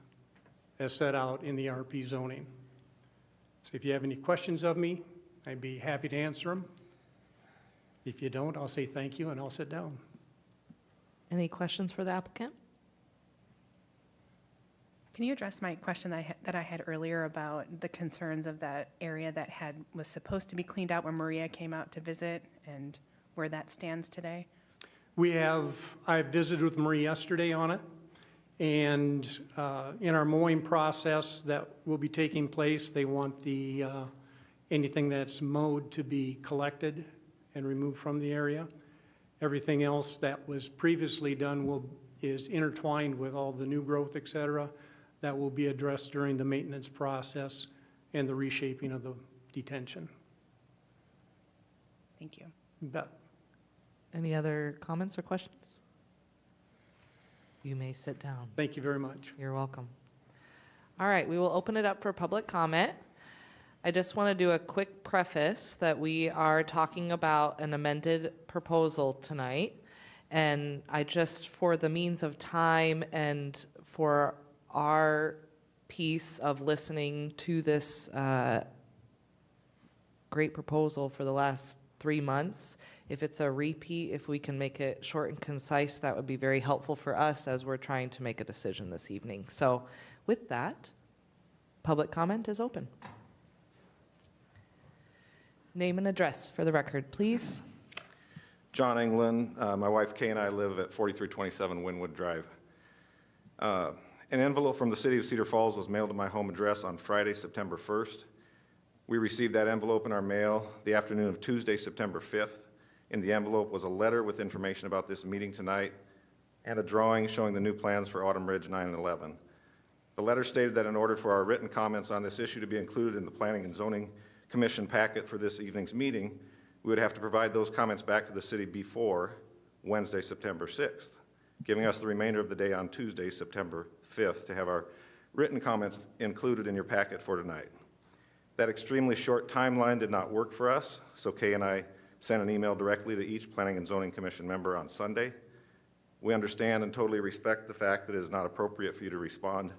as set out in the RP zoning. So if you have any questions of me, I'd be happy to answer them. If you don't, I'll say thank you and I'll sit down. Any questions for the applicant? Can you address my question that I had earlier about the concerns of that area that was supposed to be cleaned out when Maria came out to visit, and where that stands today? I visited with Marie yesterday on it, and in our mowing process that will be taking place, they want anything that's mowed to be collected and removed from the area. Everything else that was previously done is intertwined with all the new growth, et cetera, that will be addressed during the maintenance process and the reshaping of the detention. Thank you. You bet. Any other comments or questions? You may sit down. Thank you very much. You're welcome. All right, we will open it up for public comment. I just want to do a quick preface that we are talking about an amended proposal tonight. And I just, for the means of time and for our piece of listening to this great proposal for the last 3 months. If it's a repeat, if we can make it short and concise, that would be very helpful for us as we're trying to make a decision this evening. So with that, public comment is open. Name and address for the record, please. John England. My wife Kay and I live at 4327 Wynwood Drive. An envelope from the City of Cedar Falls was mailed to my home address on Friday, September 1st. We received that envelope in our mail the afternoon of Tuesday, September 5th. In the envelope was a letter with information about this meeting tonight and a drawing showing the new plans for Autumn Ridge 9 and 11. The letter stated that in order for our written comments on this issue to be included in the Planning and Zoning Commission packet for this evening's meeting, we would have to provide those comments back to the city before Wednesday, September 6th, giving us the remainder of the day on Tuesday, September 5th, to have our written comments included in your packet for tonight. That extremely short timeline did not work for us, so Kay and I sent an email directly to each Planning and Zoning Commission member on Sunday. We understand and totally respect the fact that it is not appropriate for you to respond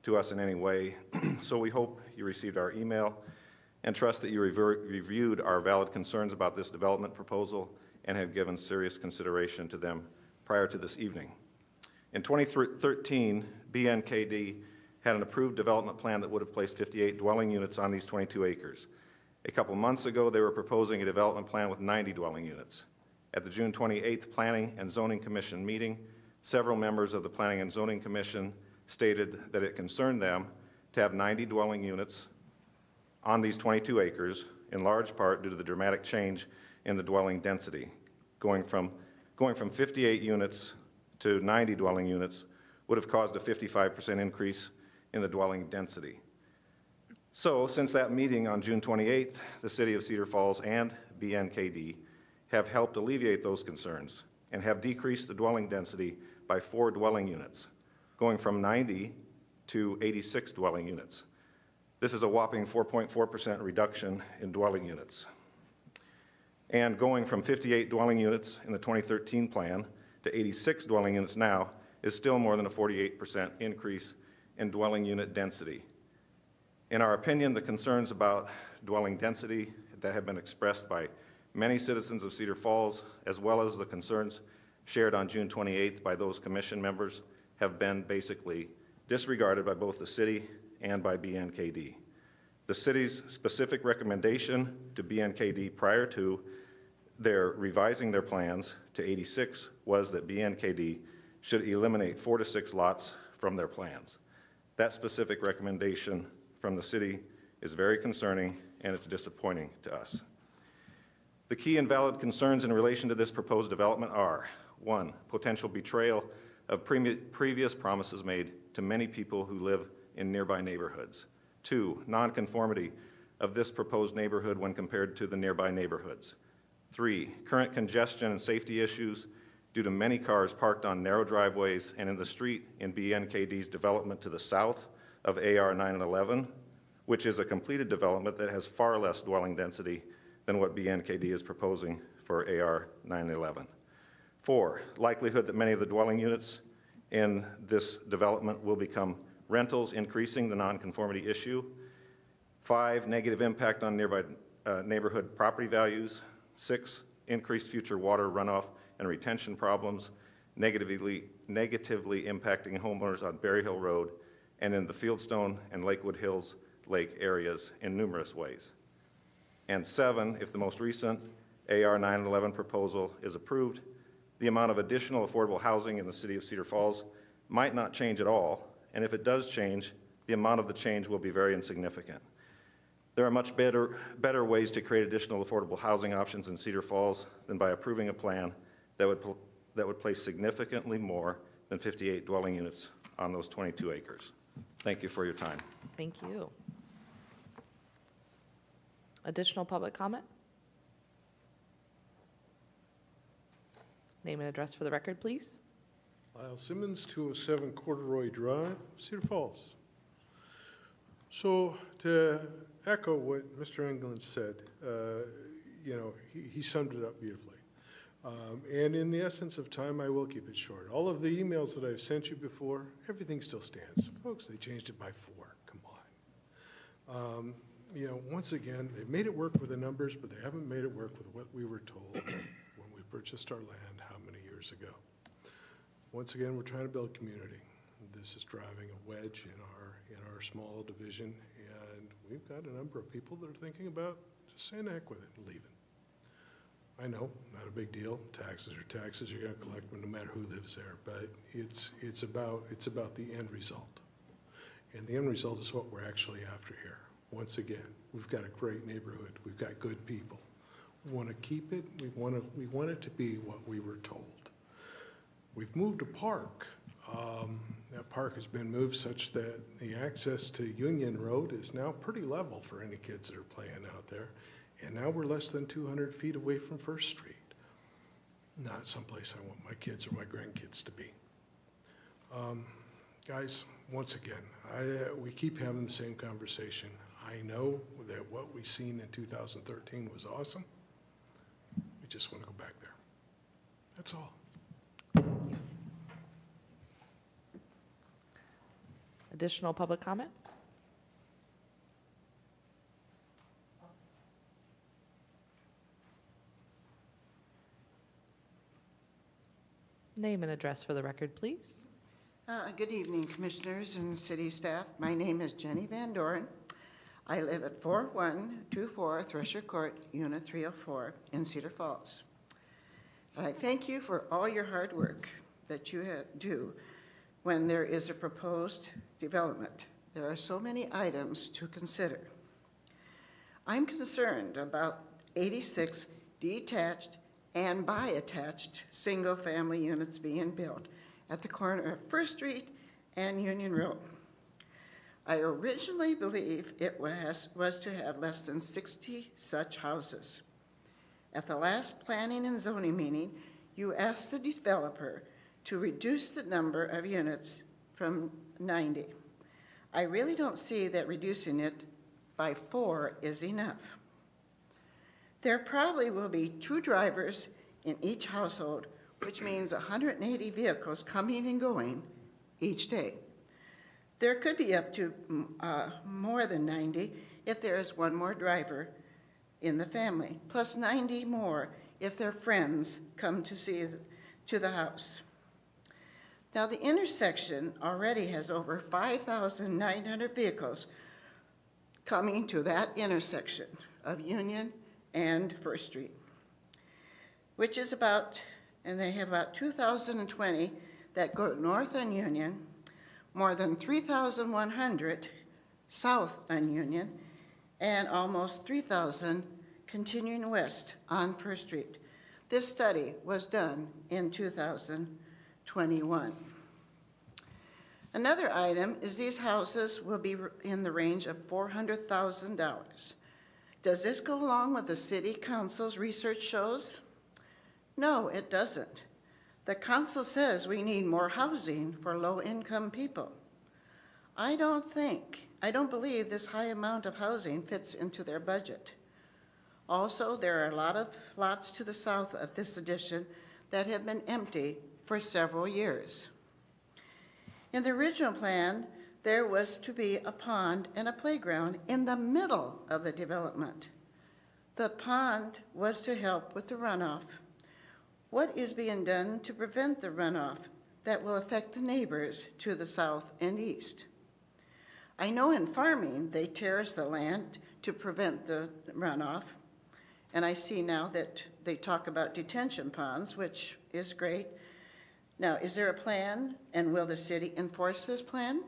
to us in any way, so we hope you received our email and trust that you reviewed our valid concerns about this development proposal and have given serious consideration to them prior to this evening. In 2013, BNKD had an approved development plan that would have placed 58 dwelling units on these 22 acres. A couple months ago, they were proposing a development plan with 90 dwelling units. At the June 28th Planning and Zoning Commission meeting, several members of the Planning and Zoning Commission stated that it concerned them to have 90 dwelling units on these 22 acres, in large part due to the dramatic change in the dwelling density. Going from 58 units to 90 dwelling units would have caused a 55% increase in the dwelling density. So, since that meeting on June 28th, the City of Cedar Falls and BNKD have helped alleviate those concerns and have decreased the dwelling density by 4 dwelling units, going from 90 to 86 dwelling units. This is a whopping 4.4% reduction in dwelling units. And going from 58 dwelling units in the 2013 plan to 86 dwelling units now is still more than a 48% increase in dwelling unit density. In our opinion, the concerns about dwelling density that have been expressed by many citizens of Cedar Falls, as well as the concerns shared on June 28th by those commission members, have been basically disregarded by both the city and by BNKD. The city's specific recommendation to BNKD prior to their revising their plans to 86 was that BNKD should eliminate 4 to 6 lots from their plans. That specific recommendation from the city is very concerning, and it's disappointing to us. The key and valid concerns in relation to this proposed development are: 1, potential betrayal of previous promises made to many people who live in nearby neighborhoods. 2, nonconformity of this proposed neighborhood when compared to the nearby neighborhoods. 3, current congestion and safety issues due to many cars parked on narrow driveways and in the street in BNKD's development to the south of AR 9 and 11, which is a completed development that has far less dwelling density than what BNKD is proposing for AR 9 and 11. 4, likelihood that many of the dwelling units in this development will become rentals, increasing the nonconformity issue. 5, negative impact on nearby neighborhood property values. 6, increased future water runoff and retention problems, negatively impacting homeowners on Berry Hill Road and in the Fieldstone and Lakewood Hills Lake areas in numerous ways. And 7, if the most recent AR 9 and 11 proposal is approved, the amount of additional affordable housing in the city of Cedar Falls might not change at all, and if it does change, the amount of the change will be very insignificant. There are much better ways to create additional affordable housing options in Cedar Falls than by approving a plan that would place significantly more than 58 dwelling units on those 22 acres. Thank you for your time. Thank you. Additional public comment? Name and address for the record, please. Lyle Simmons, 207 Corduroy Drive, Cedar Falls. So to echo what Mr. England said, he summed it up beautifully. And in the essence of time, I will keep it short. All of the emails that I've sent you before, everything still stands. Folks, they changed it by 4. Come on. You know, once again, they've made it work with the numbers, but they haven't made it work with what we were told when we purchased our land how many years ago. Once again, we're trying to build community. This is driving a wedge in our small division, and we've got a number of people that are thinking about just saying heck with it and leaving. I know, not a big deal. Taxes are taxes. You're going to collect them no matter who lives there. But it's about the end result, and the end result is what we're actually after here. Once again, we've got a great neighborhood. We've got good people. We want to keep it. We want it to be what we were told. We've moved a park. That park has been moved such that the access to Union Road is now pretty level for any kids that are playing out there. And now we're less than 200 feet away from First Street. Not someplace I want my kids or my grandkids to be. Guys, once again, we keep having the same conversation. I know that what we seen in 2013 was awesome. We just want to go back there. That's all. Additional public comment? Name and address for the record, please. Good evening, commissioners and city staff. My name is Jenny Van Doren. I live at 4124 Thresher Court, Unit 304 in Cedar Falls. I thank you for all your hard work that you do when there is a proposed development. There are so many items to consider. I'm concerned about 86 detached and bi-attached single-family units being built at the corner of First Street and Union Road. I originally believed it was to have less than 60 such houses. At the last planning and zoning meeting, you asked the developer to reduce the number of units from 90. I really don't see that reducing it by 4 is enough. There probably will be 2 drivers in each household, which means 180 vehicles coming and going each day. There could be up to more than 90 if there is 1 more driver in the family, plus 90 more if their friends come to the house. Now, the intersection already has over 5,900 vehicles coming to that intersection of Union and First Street, which is about, and they have about 2,020 that go north on Union, more than 3,100 south on Union, and almost 3,000 continuing west on First Street. This study was done in 2021. Another item is these houses will be in the range of $400,000. Does this go along with the city council's research shows? No, it doesn't. The council says we need more housing for low-income people. I don't believe this high amount of housing fits into their budget. Also, there are a lot of lots to the south of this addition that have been empty for several years. In the original plan, there was to be a pond and a playground in the middle of the development. The pond was to help with the runoff. What is being done to prevent the runoff that will affect the neighbors to the south and east? I know in farming they terrace the land to prevent the runoff, and I see now that they talk about detention ponds, which is great. Now, is there a plan, and will the city enforce this plan?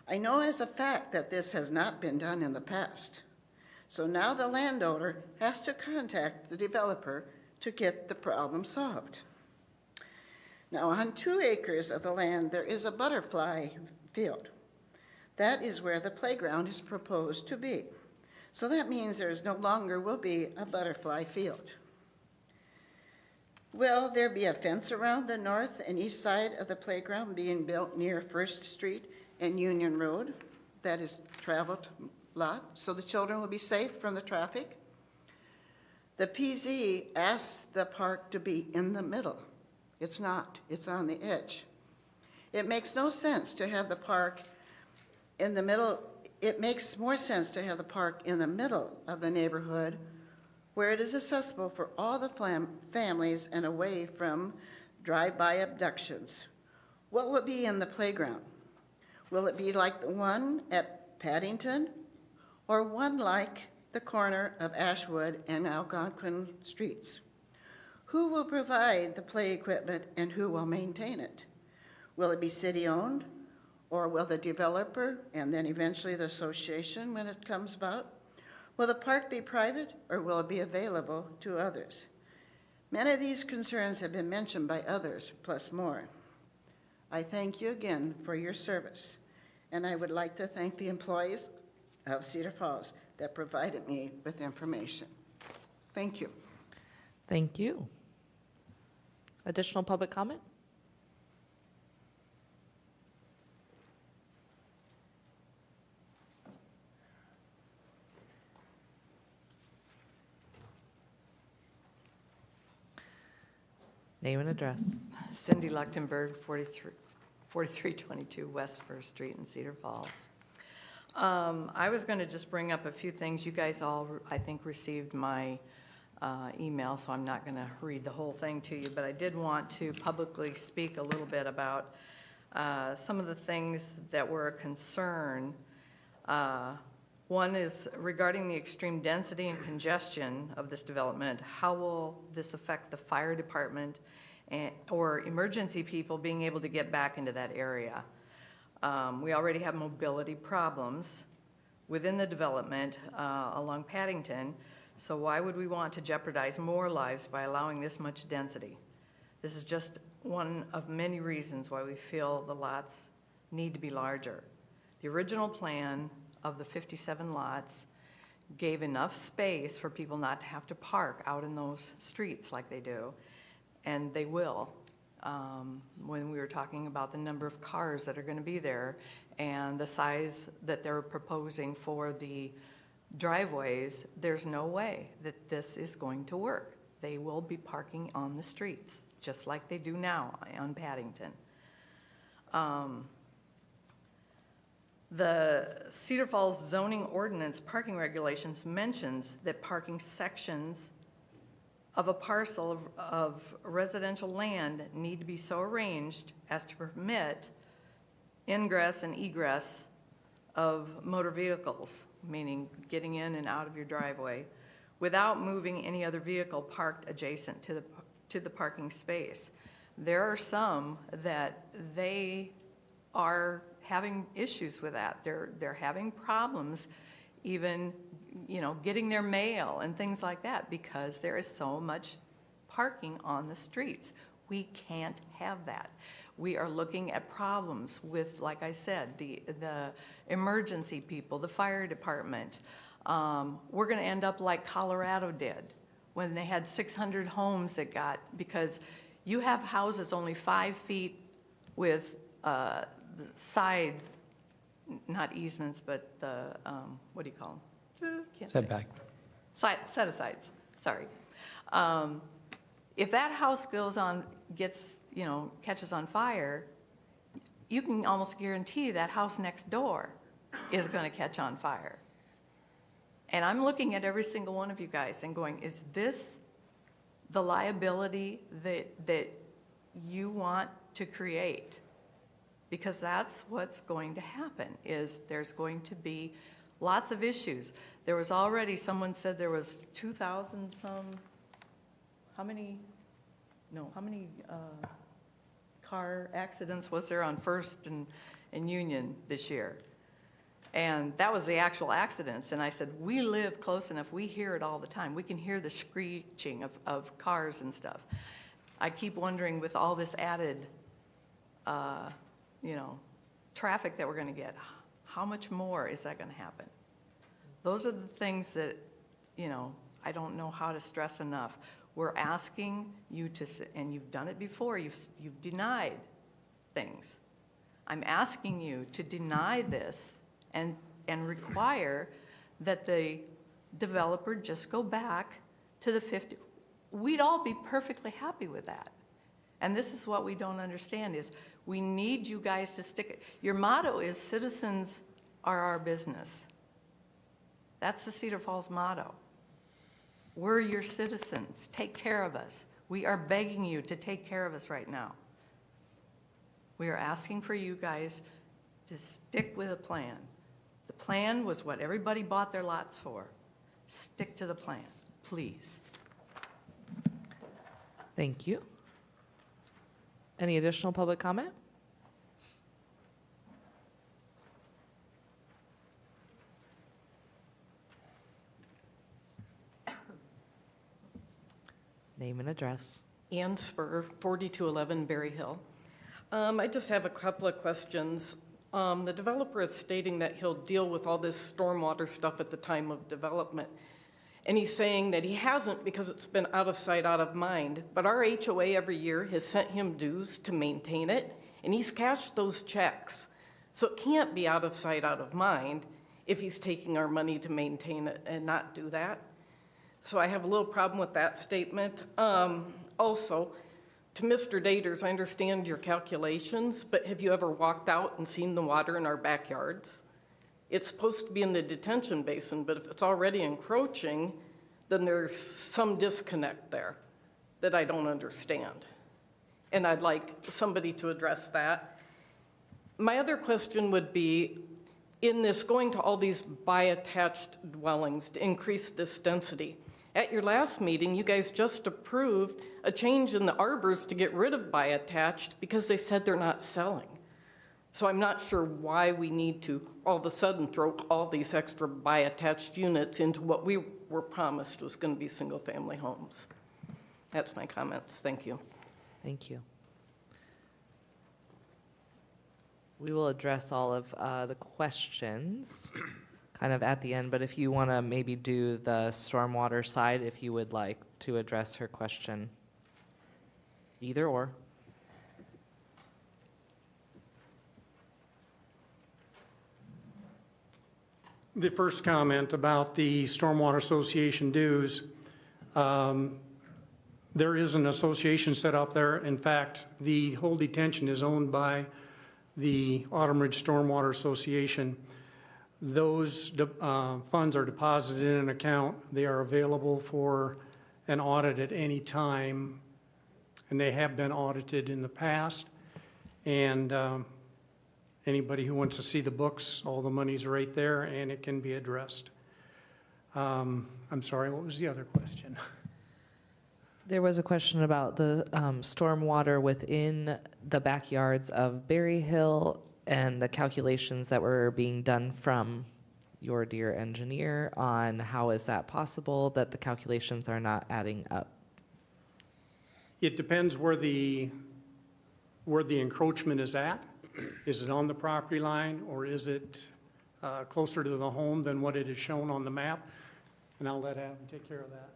I know as a fact that this has not been done in the past. So now the landowner has to contact the developer to get the problem solved. Now, on 2 acres of the land, there is a butterfly field. That is where the playground is proposed to be. So that means there no longer will be a butterfly field. Will there be a fence around the north and east side of the playground being built near First Street and Union Road? That is traveled lot, so the children will be safe from the traffic. The PZ asks the park to be in the middle. It's not, it's on the edge. It makes no sense to have the park in the middle. It makes more sense to have the park in the middle of the neighborhood where it is accessible for all the families and away from drive-by abductions. What will be in the playground? Will it be like the one at Paddington or one like the corner of Ashwood and Algonquin streets? Who will provide the play equipment and who will maintain it? Will it be city-owned, or will the developer and then eventually the association when it comes about? Will the park be private or will it be available to others? Many of these concerns have been mentioned by others, plus more. I thank you again for your service, and I would like to thank the employees of Cedar Falls that provided me with information. Thank you. Thank you. Additional public comment? Name and address. Cindy Lechtenberg, 4322 West First Street in Cedar Falls. I was going to just bring up a few things. You guys all, I think, received my email, so I'm not going to read the whole thing to you, but I did want to publicly speak a little bit about some of the things that were a concern. One is regarding the extreme density and congestion of this development. How will this affect the fire department or emergency people being able to get back into that area? We already have mobility problems within the development along Paddington, so why would we want to jeopardize more lives by allowing this much density? This is just one of many reasons why we feel the lots need to be larger. The original plan of the 57 lots gave enough space for people not to have to park out in those streets like they do, and they will. When we were talking about the number of cars that are going to be there and the size that they're proposing for the driveways, there's no way that this is going to work. They will be parking on the streets, just like they do now on Paddington. The Cedar Falls zoning ordinance parking regulations mentions that parking sections of a parcel of residential land need to be so arranged as to permit ingress and egress of motor vehicles, meaning getting in and out of your driveway, without moving any other vehicle parked adjacent to the parking space. There are some that they are having issues with that. They're having problems even, getting their mail and things like that because there is so much parking on the streets. We can't have that. We are looking at problems with, like I said, the emergency people, the fire department. We're going to end up like Colorado did when they had 600 homes that got, because you have houses only 5 feet with the side, not easements, but the, what do you call them? Setback. Set-asides, sorry. If that house goes on, catches on fire, you can almost guarantee that house next door is going to catch on fire. And I'm looking at every single one of you guys and going, is this the liability that you want to create? Because that's what's going to happen, is there's going to be lots of issues. There was already, someone said there was 2,000 some, how many car accidents was there on First and Union this year? And that was the actual accidents. And I said, we live close enough, we hear it all the time. We can hear the screeching of cars and stuff. I keep wondering, with all this added traffic that we're going to get, how much more is that going to happen? Those are the things that, I don't know how to stress enough. We're asking you to, and you've done it before, you've denied things. I'm asking you to deny this and require that the developer just go back to the 50, we'd all be perfectly happy with that. And this is what we don't understand is we need you guys to stick it. Your motto is citizens are our business. That's the Cedar Falls motto. We're your citizens. Take care of us. We are begging you to take care of us right now. We are asking for you guys to stick with a plan. The plan was what everybody bought their lots for. Stick to the plan, please. Thank you. Any additional public comment? Name and address. Ann Spur, 4211 Berry Hill. I just have a couple of questions. The developer is stating that he'll deal with all this stormwater stuff at the time of development. And he's saying that he hasn't because it's been out of sight, out of mind. But our HOA every year has sent him dues to maintain it, and he's cashed those checks. So it can't be out of sight, out of mind if he's taking our money to maintain it and not do that. So I have a little problem with that statement. Also, to Mr. Daters, I understand your calculations, but have you ever walked out and seen the water in our backyards? It's supposed to be in the detention basin, but if it's already encroaching, then there's some disconnect there that I don't understand. And I'd like somebody to address that. My other question would be, in this going to all these bi-attached dwellings to increase this density, at your last meeting, you guys just approved a change in the arbors to get rid of bi-attached because they said they're not selling. So I'm not sure why we need to all of a sudden throw all these extra bi-attached units into what we were promised was going to be single-family homes. That's my comments. Thank you. Thank you. We will address all of the questions kind of at the end, but if you want to maybe do the stormwater side, if you would like to address her question. Either or. The first comment about the Stormwater Association dues, there is an association set up there. In fact, the whole detention is owned by the Autumn Ridge Stormwater Association. Those funds are deposited in an account. They are available for an audit at any time, and they have been audited in the past. And anybody who wants to see the books, all the money's right there, and it can be addressed. I'm sorry, what was the other question? There was a question about the stormwater within the backyards of Berry Hill and the calculations that were being done from your dear engineer on how is that possible that the calculations are not adding up? It depends where the encroachment is at. Is it on the property line, or is it closer to the home than what it is shown on the map? And I'll let Adam take care of that.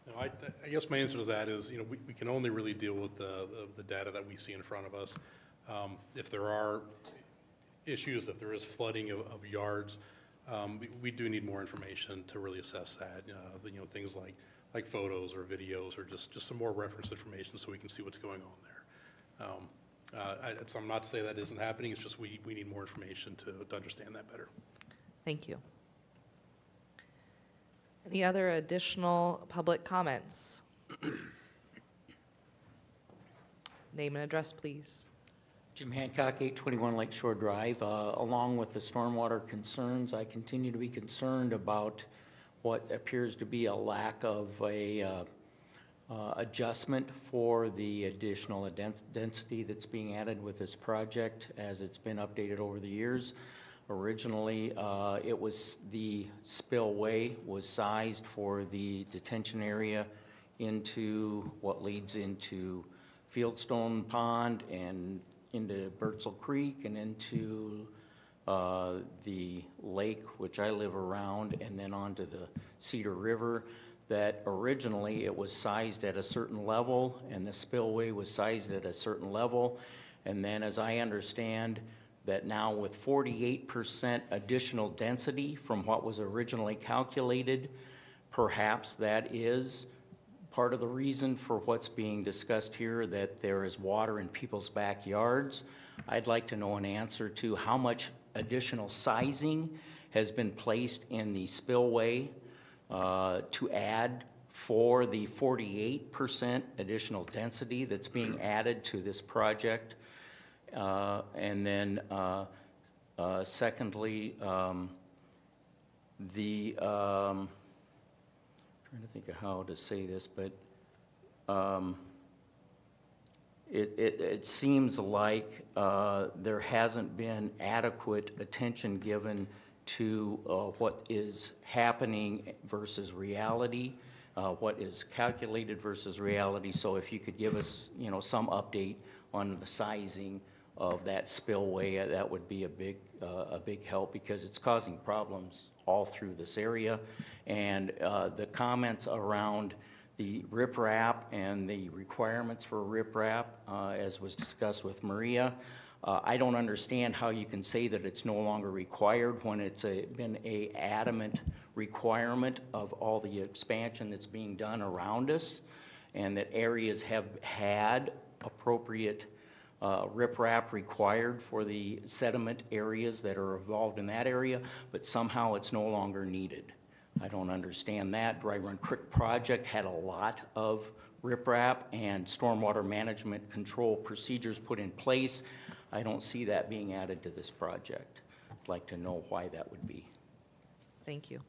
No, I guess my answer to that is, we can only really deal with the data that we see in front of us. If there are issues, if there is flooding of yards, we do need more information to really assess that. Things like photos or videos or just some more reference information so we can see what's going on there. I'm not to say that isn't happening. It's just we need more information to understand that better. Thank you. Any other additional public comments? Name and address, please. Jim Hancock, 821 Lakeshore Drive. Along with the stormwater concerns, I continue to be concerned about what appears to be a lack of a adjustment for the additional density that's being added with this project as it's been updated over the years. Originally, it was the spillway was sized for the detention area into what leads into Fieldstone Pond and into Bertzel Creek and into the lake, which I live around, and then onto the Cedar River. That originally it was sized at a certain level and the spillway was sized at a certain level. And then as I understand that now with 48% additional density from what was originally calculated, perhaps that is part of the reason for what's being discussed here, that there is water in people's backyards. I'd like to know an answer to how much additional sizing has been placed in the spillway to add for the 48% additional density that's being added to this project. And then secondly, trying to think of how to say this, but it seems like there hasn't been adequate attention given to what is happening versus reality, what is calculated versus reality. So if you could give us, some update on the sizing of that spillway, that would be a big help, because it's causing problems all through this area. And the comments around the riprap and the requirements for riprap, as was discussed with Maria, I don't understand how you can say that it's no longer required when it's been an adamant requirement of all the expansion that's being done around us, and that areas have had appropriate riprap required for the sediment areas that are involved in that area, but somehow it's no longer needed. I don't understand that. Dry Run Creek project had a lot of riprap and stormwater management control procedures put in place. I don't see that being added to this project. I'd like to know why that would be. Thank you.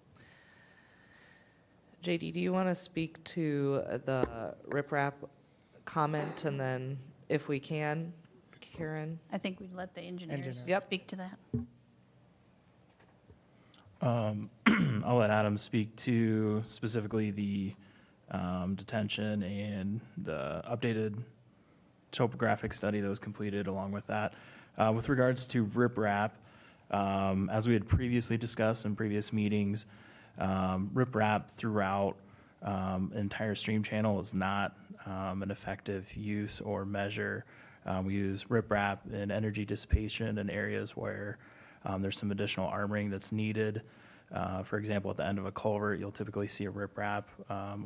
JD, do you want to speak to the riprap comment, and then, if we can, Karen? I think we'd let the engineers Yep. speak to that. I'll let Adam speak to specifically the detention and the updated topographic study that was completed along with that. With regards to riprap, as we had previously discussed in previous meetings, riprap throughout entire stream channel is not an effective use or measure. We use riprap in energy dissipation in areas where there's some additional armoring that's needed. For example, at the end of a culvert, you'll typically see a riprap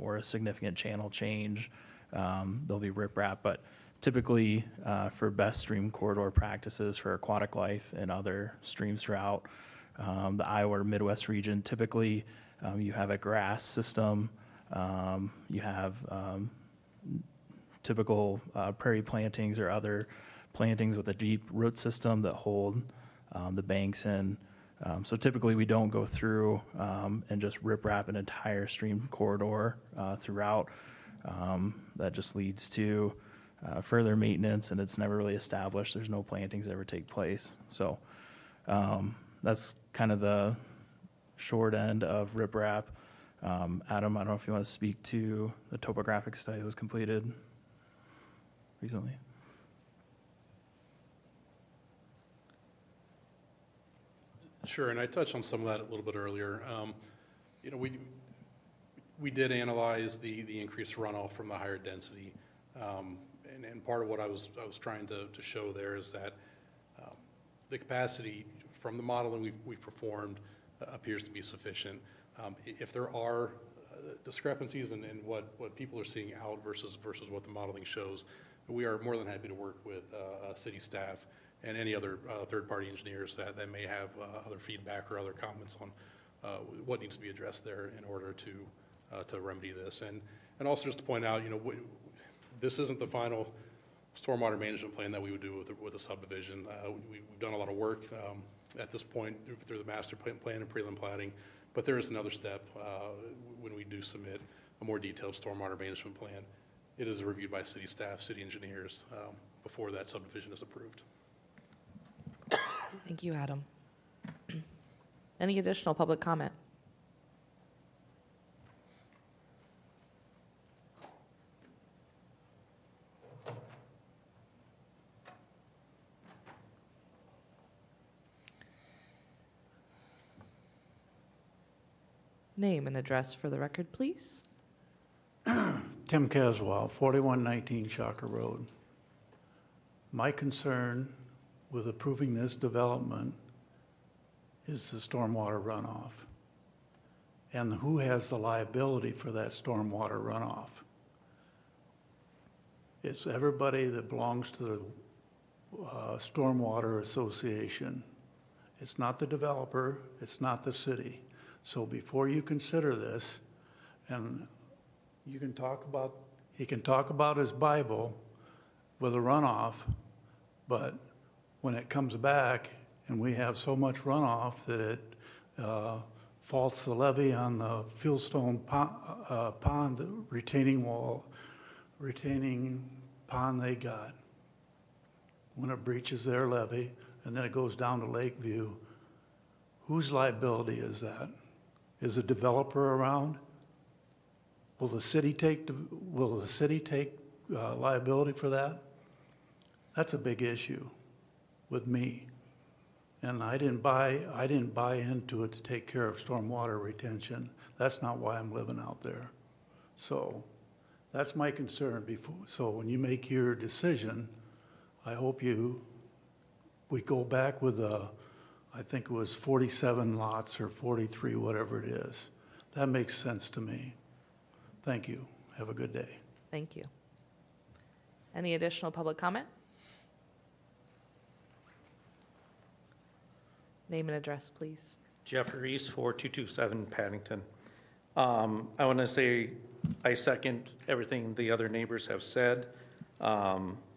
or a significant channel change. There'll be riprap, but typically for best stream corridor practices for aquatic life and other streams throughout the Iowa or Midwest region, typically you have a grass system, you have typical prairie plantings or other plantings with a deep root system that hold the banks in. So typically we don't go through and just riprap an entire stream corridor throughout. That just leads to further maintenance, and it's never really established. There's no plantings that ever take place. So that's kind of the short end of riprap. Adam, I don't know if you want to speak to the topographic study that was completed recently. Sure, and I touched on some of that a little bit earlier. We did analyze the increased runoff from the higher density, and part of what I was trying to show there is that the capacity from the modeling we've performed appears to be sufficient. If there are discrepancies in what people are seeing out versus what the modeling shows, we are more than happy to work with city staff and any other third-party engineers that may have other feedback or other comments on what needs to be addressed there in order to remedy this. And also just to point out, this isn't the final stormwater management plan that we would do with a subdivision. We've done a lot of work at this point through the master plan and prelim plating, but there is another step when we do submit a more detailed stormwater management plan. It is reviewed by city staff, city engineers, before that subdivision is approved. Thank you, Adam. Any additional public comment? Name and address for the record, please. Tim Caswell, 4119 Shocker Road. My concern with approving this development is the stormwater runoff. and who has the liability for that stormwater runoff. It's everybody that belongs to the Stormwater Association. It's not the developer, it's not the city. So before you consider this, and he can talk about his Bible with a runoff, but when it comes back and we have so much runoff that it faults the levee on the Fieldstone pond, the retaining pond they got, when it breaches their levee and then it goes down to Lakeview, whose liability is that? Is the developer around? Will the city take liability for that? That's a big issue with me. And I didn't buy into it to take care of stormwater retention. That's not why I'm living out there. So that's my concern before. So when you make your decision, I hope we go back with I think it was 47 lots or 43, whatever it is. That makes sense to me. Thank you. Have a good day. Thank you. Any additional public comment? Name and address, please. Jeffrey Reese, 4227 Paddington. I want to say I second everything the other neighbors have said,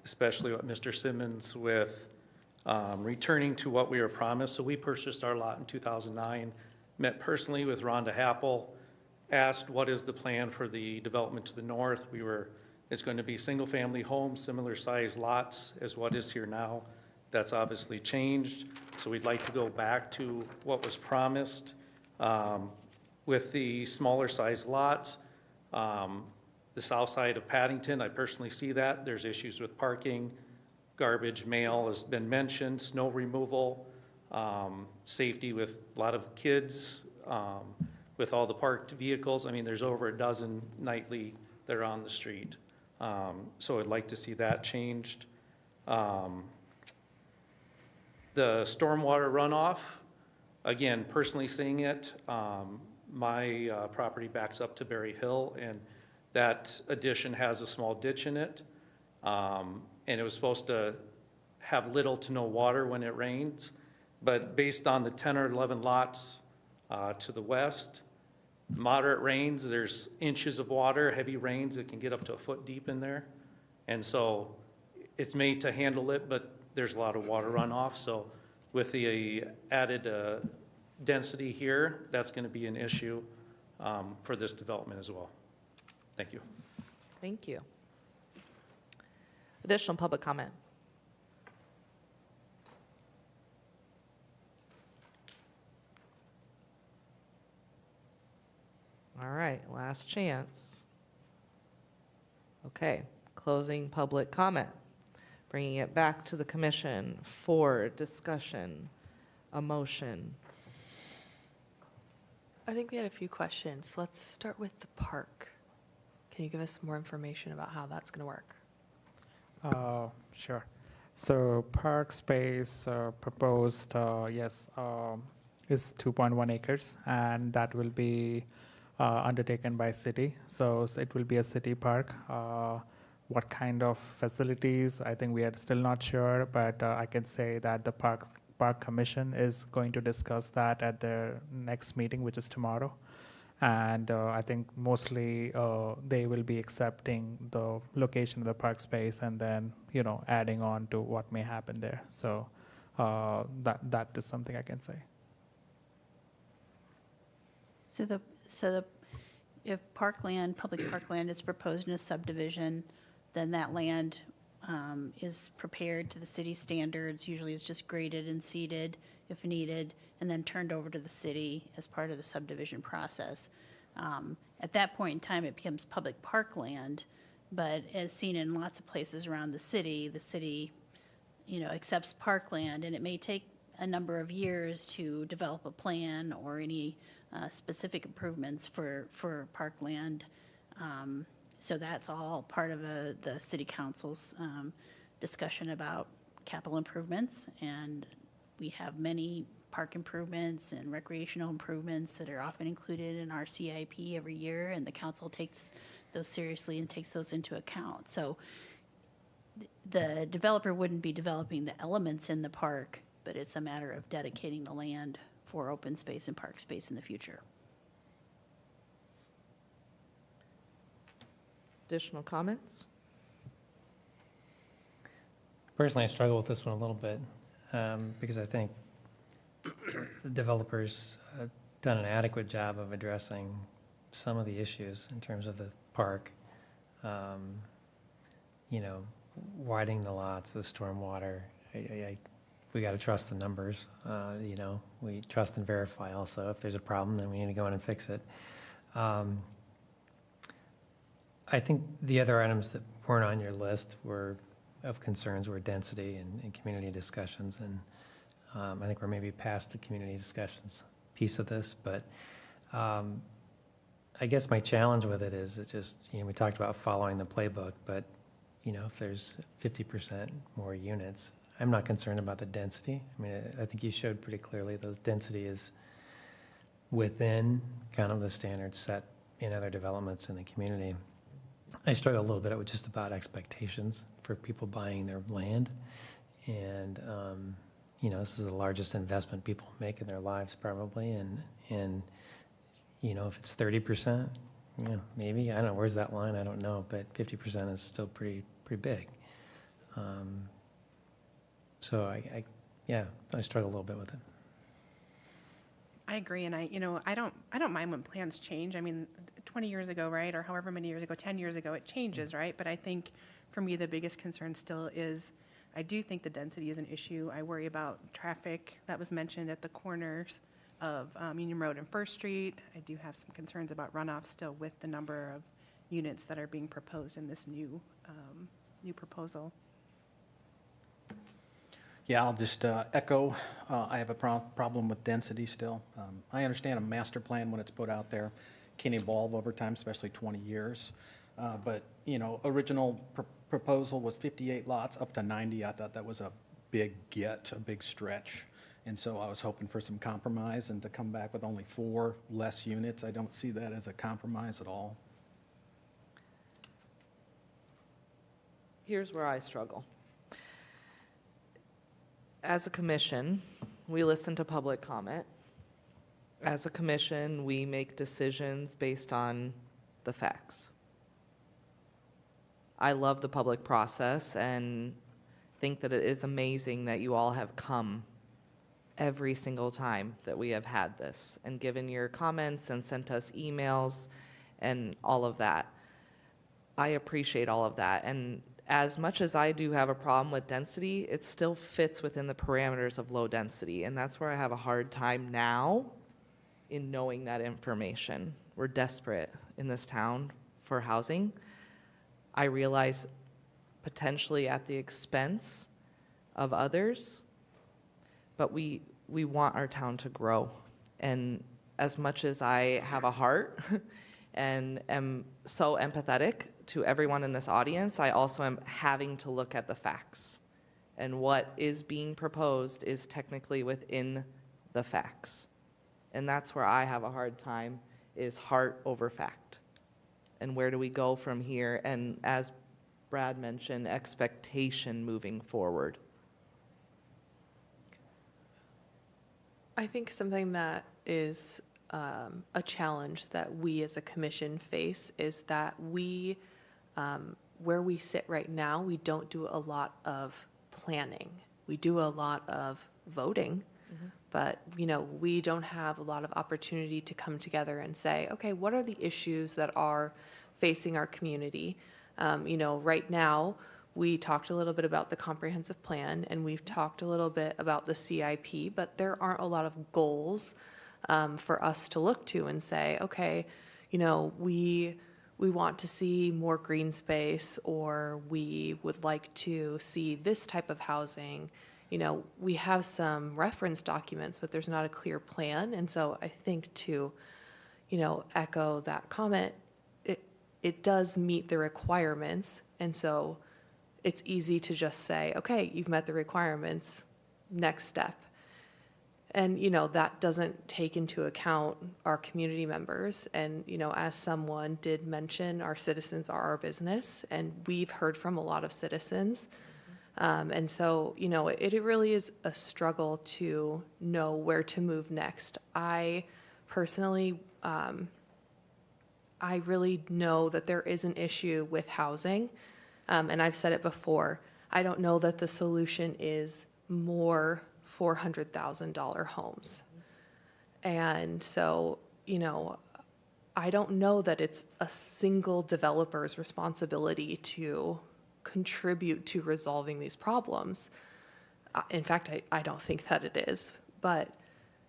especially what Mr. Simmons with returning to what we were promised. So we purchased our lot in 2009, met personally with Rhonda Happel, asked what is the plan for the development to the north. It's going to be single-family homes, similar size lots as what is here now. That's obviously changed. So we'd like to go back to what was promised with the smaller size lots. The south side of Paddington, I personally see that. There's issues with parking, garbage, mail has been mentioned, snow removal, safety with a lot of kids, with all the parked vehicles. I mean, there's over a dozen nightly that are on the street. So I'd like to see that changed. The stormwater runoff, again, personally seeing it, my property backs up to Berry Hill, and that addition has a small ditch in it. And it was supposed to have little to no water when it rains. But based on the 10 or 11 lots to the west, moderate rains, there's inches of water. Heavy rains, it can get up to a foot deep in there. And so it's made to handle it, but there's a lot of water runoff. So with the added density here, that's going to be an issue for this development as well. Thank you. Thank you. Additional public comment? All right, last chance. Okay, closing public comment. Bringing it back to the commission for discussion, a motion. I think we had a few questions. Let's start with the park. Can you give us more information about how that's going to work? Sure. So park space proposed, yes, is 2.1 acres, and that will be undertaken by city. So it will be a city park. What kind of facilities, I think we are still not sure, but I can say that the Park Commission is going to discuss that at their next meeting, which is tomorrow. And I think mostly they will be accepting the location of the park space and then, adding on to what may happen there. So that is something I can say. So if parkland, public parkland is proposed in a subdivision, then that land is prepared to the city standards. Usually it's just graded and seeded if needed, and then turned over to the city as part of the subdivision process. At that point in time, it becomes public parkland, but as seen in lots of places around the city, accepts parkland, and it may take a number of years to develop a plan or any specific improvements for parkland. So that's all part of the city council's discussion about capital improvements, and we have many park improvements and recreational improvements that are often included in our CIP every year, and the council takes those seriously and takes those into account. So the developer wouldn't be developing the elements in the park, but it's a matter of dedicating the land for open space and park space in the future. Additional comments? Personally, I struggle with this one a little bit because I think the developers have done an adequate job of addressing some of the issues in terms of the park. You know, widening the lots, the stormwater. We got to trust the numbers. You know, we trust and verify also. If there's a problem, then we need to go in and fix it. I think the other items that weren't on your list of concerns were density and community discussions. And I think we're maybe past the community discussions piece of this, but I guess my challenge with it is it just, you know, we talked about following the playbook, but you know, if there's 50% more units, I'm not concerned about the density. I mean, I think you showed pretty clearly the density is within kind of the standards set in other developments in the community. I struggle a little bit with just about expectations for people buying their land. And, you know, this is the largest investment people make in their lives probably. And you know, if it's 30%, yeah, maybe, I don't know, where's that line? I don't know, but 50% is still pretty big. So yeah, I struggle a little bit with it. I agree, and I don't mind when plans change. I mean, 20 years ago, right, or however many years ago, 10 years ago, it changes, right? But I think for me, the biggest concern still is, I do think the density is an issue. I worry about traffic that was mentioned at the corners of Union Road and First Street. I do have some concerns about runoff still with the number of units that are being proposed in this new proposal. Yeah, I'll just echo, I have a problem with density still. I understand a master plan when it's put out there can evolve over time, especially 20 years. But, you know, original proposal was 58 lots up to 90. I thought that was a big stretch. And so I was hoping for some compromise, and to come back with only 4 less units, I don't see that as a compromise at all. Here's where I struggle. As a commission, we listen to public comment. As a commission, we make decisions based on the facts. I love the public process and think that it is amazing that you all have come every single time that we have had this and given your comments and sent us emails and all of that. I appreciate all of that. And as much as I do have a problem with density, it still fits within the parameters of low density. And that's where I have a hard time now in knowing that information. We're desperate in this town for housing. I realize potentially at the expense of others, but we want our town to grow. And as much as I have a heart and am so empathetic to everyone in this audience, I also am having to look at the facts. And what is being proposed is technically within the facts. And that's where I have a hard time, is heart over fact. And where do we go from here? And as Brad mentioned, expectation moving forward. I think something that is a challenge that we as a commission face is that we, where we sit right now, we don't do a lot of planning. We do a lot of voting, but you know, we don't have a lot of opportunity to come together and say, okay, what are the issues that are facing our community? You know, right now, we talked a little bit about the comprehensive plan, and we've talked a little bit about the CIP, but there aren't a lot of goals for us to look to and say, okay, you know, we want to see more green space, or we would like to see this type of housing. You know, we have some reference documents, but there's not a clear plan. And so I think to, you know, echo that comment, it does meet the requirements. And so it's easy to just say, okay, you've met the requirements, next step. And, you know, that doesn't take into account our community members. And, you know, as someone did mention, our citizens are our business, and we've heard from a lot of citizens. And so, you know, it really is a struggle to know where to move next. I personally, I really know that there is an issue with housing, and I've said it before. I don't know that the solution is more $400,000 homes. And so, you know, I don't know that it's a single developer's responsibility to contribute to resolving these problems. In fact, I don't think that it is. But,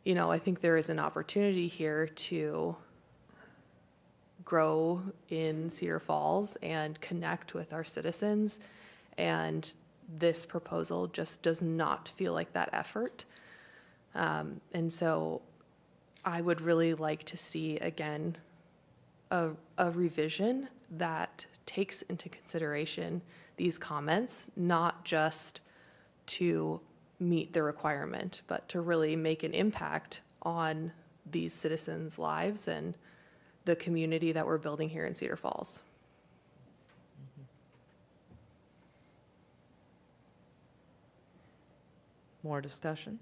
you know, I think there is an opportunity here to grow in Cedar Falls and connect with our citizens. And this proposal just does not feel like that effort. And so I would really like to see, again, a revision that takes into consideration these comments, not just to meet the requirement, but to really make an impact on these citizens' lives and the community that we're building here in Cedar Falls. More discussion?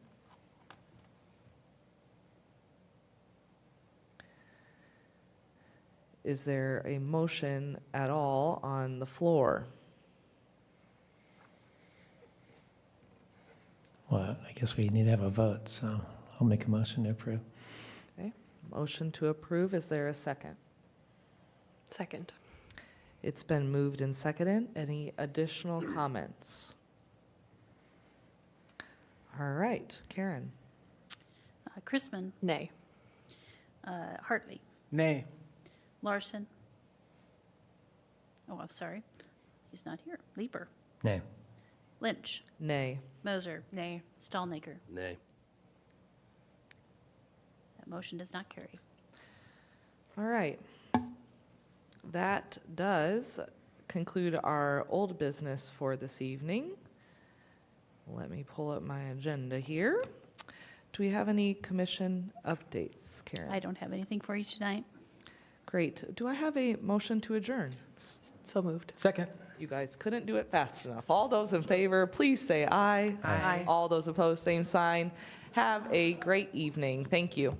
Is there a motion at all on the floor? Well, I guess we need to have a vote, so I'll make a motion to approve. Okay, motion to approve. Is there a second? Second. It's been moved and seconded. Any additional comments? All right, Karen. Chrisman. Nay. Hartley. Nay. Larson. Oh, I'm sorry. He's not here. Lieber. Nay. Lynch. Nay. Moser. Nay. Stallnaker. Nay. That motion does not carry. All right. That does conclude our old business for this evening. Let me pull up my agenda here. Do we have any commission updates, Karen? I don't have anything for you tonight. Great. Do I have a motion to adjourn? So moved. Second. You guys couldn't do it fast enough. All those in favor, please say aye. Aye. All those opposed, same sign. Have a great evening. Thank you.